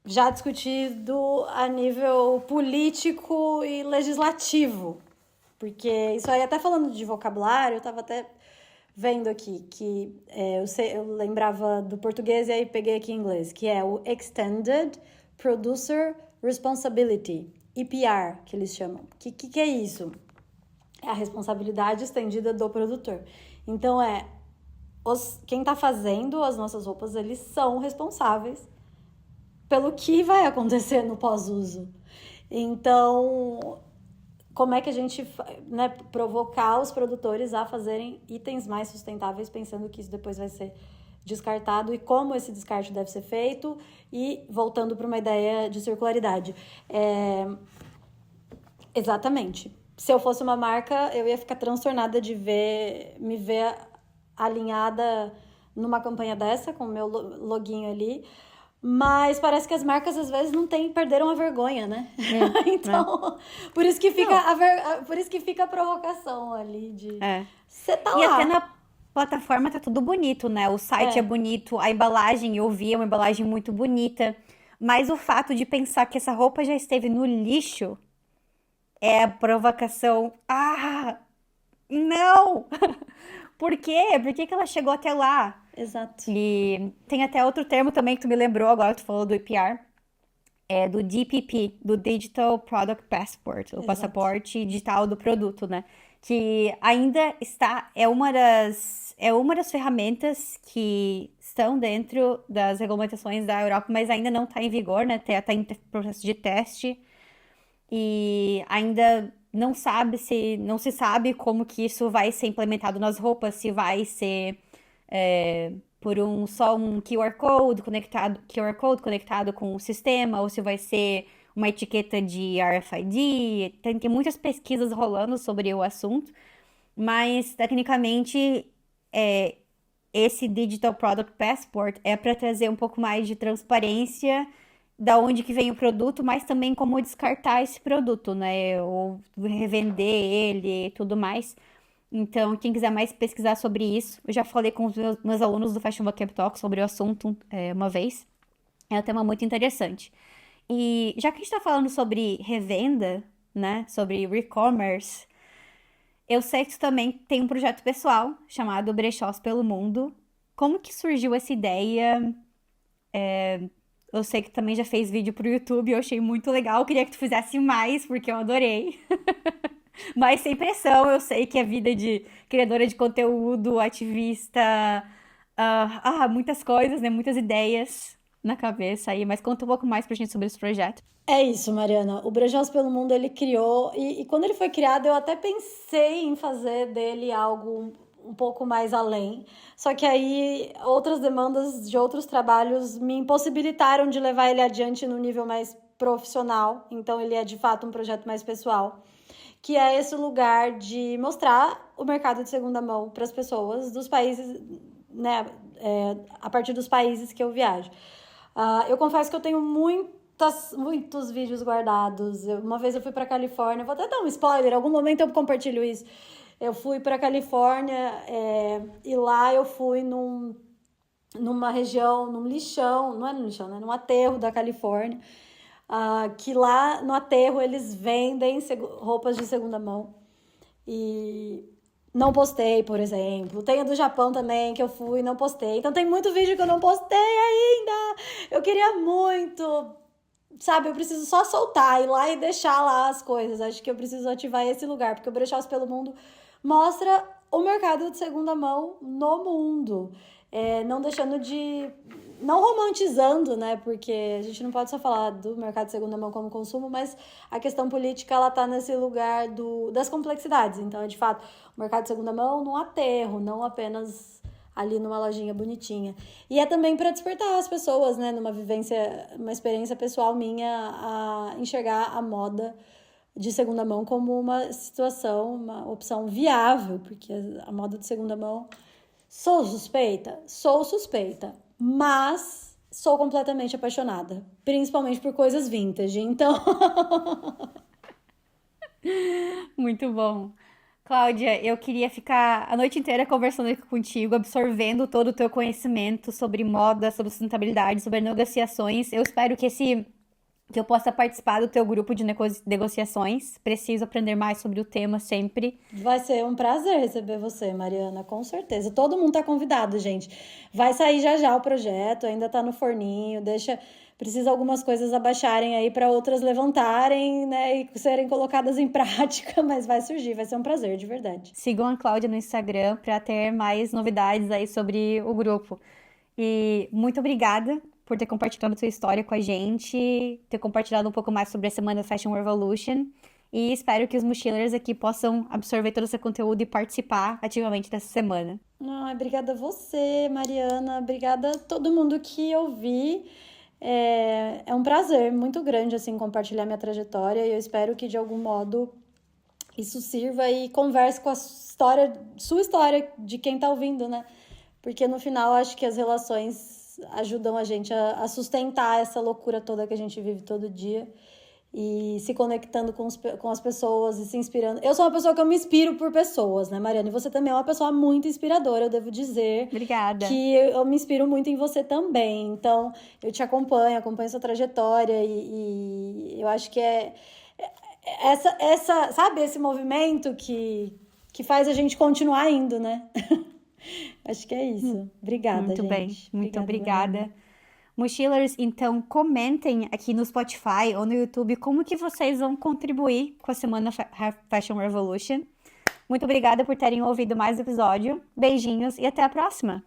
já discutido a nível político e legislativo. Porque isso aí, até falando de vocabulário, eu estava até vendo aqui que eu lembrava do português e aí peguei aqui em inglês, que é o Extended Producer Responsibility, EPR, que eles chamam. Que é isso? É a responsabilidade estendida do produtor. Então, quem está fazendo as nossas roupas, eles são responsáveis pelo que vai acontecer no pós-uso. Então, como é que a gente, né, provocar os produtores a fazerem itens mais sustentáveis, pensando que isso depois vai ser descartado e como esse descarte deve ser feito, e voltando para uma ideia de circularidade. Exatamente. Se eu fosse uma marca, eu ia ficar transtornada de me ver alinhada numa campanha dessa, com o meu loginho ali. Mas parece que as marcas, às vezes, perderam a vergonha, né? Então, por isso que fica a provocação ali de... Você tá lá. E até na plataforma tá tudo bonito, né? O site é bonito, a embalagem, eu vi, é uma embalagem muito bonita. Mas o fato de pensar que essa roupa já esteve no lixo é a provocação. Ah, não! Por quê? Por que ela chegou até lá? Exato. E tem até outro termo também que tu me lembrou agora, tu falou do EPR, é do DPP, do Digital Product Passport, o passaporte digital do produto, né? Que ainda é uma das ferramentas que estão dentro das regulamentações da Europa, mas ainda não está em vigor, né? Está em processo de teste e ainda não se sabe como que isso vai ser implementado nas roupas, se vai ser por só um QR Code conectado com o sistema, ou se vai ser uma etiqueta de RFID. Tem muitas pesquisas rolando sobre o assunto, mas tecnicamente esse Digital Product Passport é para trazer um pouco mais de transparência da onde que vem o produto, mas também como descartar esse produto, né? Ou revender ele e tudo mais. Então, quem quiser mais pesquisar sobre isso, eu já falei com os meus alunos do Fashion Vocab Talk sobre o assunto uma vez. É um tema muito interessante. E já que a gente está falando sobre revenda, né? Sobre e-commerce, eu sei que tu também tem um projeto pessoal chamado Brechós pelo Mundo. Como que surgiu essa ideia? Eu sei que tu também já fez vídeo pro YouTube, eu achei muito legal. Eu queria que tu fizesse mais, porque eu adorei. Mas sem pressão, eu sei que a vida de criadora de conteúdo, ativista, muitas coisas, né? Muitas ideias na cabeça aí. Mas conta um pouco mais pra gente sobre esse projeto. É isso, Mariana. O Brechós pelo Mundo, ele criou... E quando ele foi criado, eu até pensei em fazer dele algo um pouco mais além. Só que aí, outras demandas de outros trabalhos me impossibilitaram de levar ele adiante no nível mais profissional. Então, ele é, de fato, um projeto mais pessoal, que é esse lugar de mostrar o mercado de segunda mão para as pessoas dos países, né, a partir dos países que eu viajo. Eu confesso que eu tenho muitos vídeos guardados. Uma vez eu fui para Califórnia, vou até dar um spoiler, em algum momento eu compartilho isso. Eu fui para Califórnia e lá eu fui numa região, num lixão, não é no lixão, né? Num aterro da Califórnia, que lá no aterro eles vendem roupas de segunda mão. E não postei, por exemplo. Tem a do Japão também, que eu fui e não postei. Então tem muito vídeo que eu não postei ainda. Eu queria muito, sabe? Eu preciso só soltar, ir lá e deixar lá as coisas. Acho que eu preciso ativar esse lugar, porque o Brechós pelo Mundo mostra o mercado de segunda mão no mundo. Não deixando de... Não romantizando, né? Porque a gente não pode só falar do mercado de segunda mão como consumo, mas a questão política, ela tá nesse lugar das complexidades. Então, de fato, o mercado de segunda mão num aterro, não apenas ali numa lojinha bonitinha. E é também para despertar as pessoas, né? Numa vivência, uma experiência pessoal minha, a enxergar a moda de segunda mão como uma situação, uma opção viável, porque a moda de segunda mão... Sou suspeita, mas sou completamente apaixonada, principalmente por coisas vintage, então... Muito bom. Cláudia, eu queria ficar a noite inteira conversando aqui contigo, absorvendo todo o teu conhecimento sobre moda, sobre sustentabilidade, sobre negociações. Eu espero que eu possa participar do teu grupo de negociações. Preciso aprender mais sobre o tema sempre. Vai ser um prazer receber você, Mariana, com certeza. Todo mundo tá convidado, gente. Vai sair já já o projeto, ainda tá no forninho, precisa algumas coisas abaixarem aí para outras levantarem, né, e serem colocadas em prática, mas vai surgir, vai ser um prazer, de verdade. Sigam a Cláudia no Instagram para ter mais novidades aí sobre o grupo. E muito obrigada por ter compartilhado a sua história com a gente, ter compartilhado um pouco mais sobre a Semana Fashion Revolution. E espero que os mochilers aqui possam absorver todo esse conteúdo e participar ativamente dessa semana. Obrigada a você, Mariana. Obrigada a todo mundo que ouvi. É um prazer muito grande, assim, compartilhar minha trajetória. E eu espero que, de algum modo, isso sirva e converse com sua história, de quem tá ouvindo, né? Porque, no final, acho que as relações ajudam a gente a sustentar essa loucura toda que a gente vive todo dia e se conectando com as pessoas e se inspirando. Eu sou uma pessoa que eu me inspiro por pessoas, né, Mariana? E você também é uma pessoa muito inspiradora, eu devo dizer. Obrigada. Que eu me inspiro muito em você também. Então, eu te acompanho sua trajetória e eu acho que sabe, esse movimento que faz a gente continuar indo, né? Acho que é isso. Obrigada, muito gente. Bem, muito obrigada. Mariana. Mochilers, então comentem aqui no Spotify ou no YouTube como que vocês vão contribuir com a Semana Fashion Revolution. Muito obrigada por terem ouvido mais o episódio. Beijinhos e até a próxima!